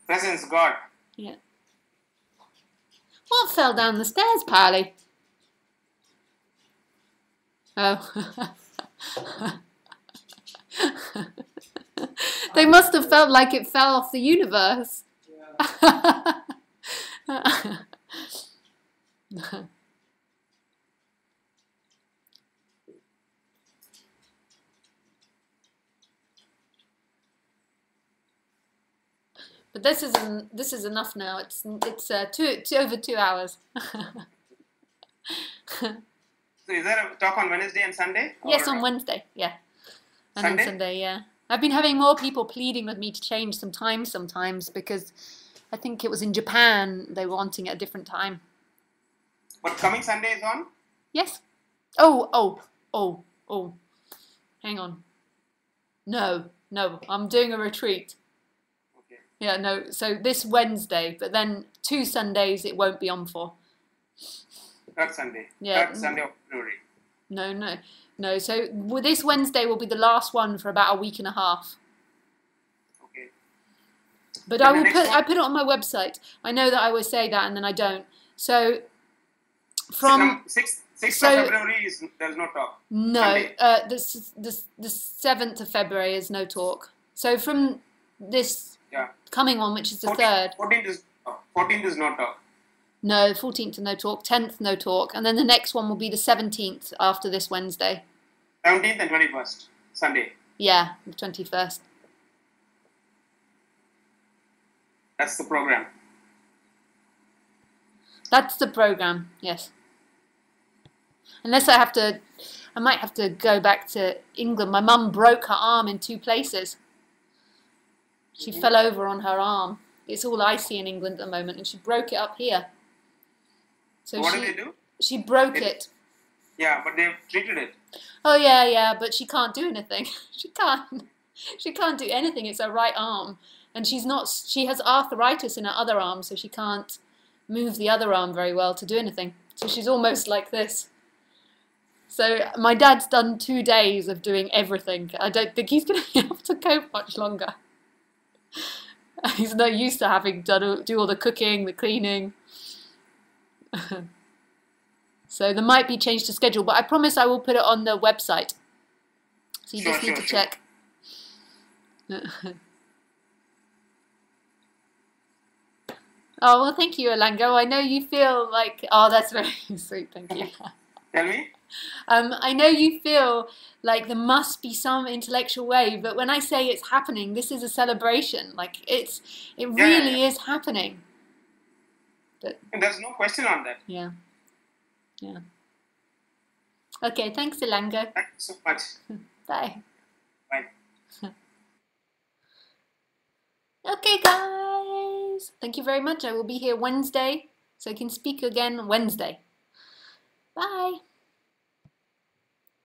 Presence, God. Yeah. What fell down the stairs, Pally? Oh. They must have felt like it fell off the universe. But this is enough now. It's over 2 hours. So is there a talk on Wednesday and Sunday? Yes, or on Wednesday. Yeah, and Sunday? on Sunday. Yeah, I've been having more people pleading with me to change some time sometimes because I think it was in Japan they were wanting it a different time. But coming Sunday is on? Yes. Oh. Hang on. No. I'm doing a retreat. Okay. Yeah, no. So this Wednesday, but then 2 Sundays it won't be on for. Third Sunday. Yeah. Third Sunday of February. No. So this Wednesday will be the last one for about a week and a half. Okay. But And I put it on my website. I know that I always say that and then I don't. So from 6th of February there's no talk. No, the 7th of February is no talk. So from this coming one, which is the 3rd. 14th is no talk. No, 14th no talk, 10th no talk, and then the next one will be the 17th after this Wednesday. 17th and 21st, Sunday. Yeah, the 21st. That's the program. That's the program, yes. Unless I might have to go back to England. My mum broke her arm in 2 places. She fell over on her arm. It's all icy in England at the moment, and she broke it up here. So what did they do? She broke it. Yeah, but they've treated it. Oh yeah, but she can't do anything. She can't do anything. It's her right arm, and she has arthritis in her other arm, so she can't move the other arm very well to do anything. So she's almost like this. So my dad's done 2 days of doing everything. I don't think he's going to be able to cope much longer. He's not used to having to do all the cooking, the cleaning. So there might be change to schedule, but I promise I will put it on the website. So you just need to check. Oh, well, thank you, Elango. I know you feel like... Oh, that's very sweet. Thank you. Tell me. I know you feel like there must be some intellectual way, but when I say it's happening, this is a celebration. Like it really is happening. But, and there's no question on that. Yeah. Okay, thanks, Elango. Thank you so much. Bye. Bye. Okay, guys. Thank you very much. I will be here Wednesday, so I can speak again Wednesday. Bye.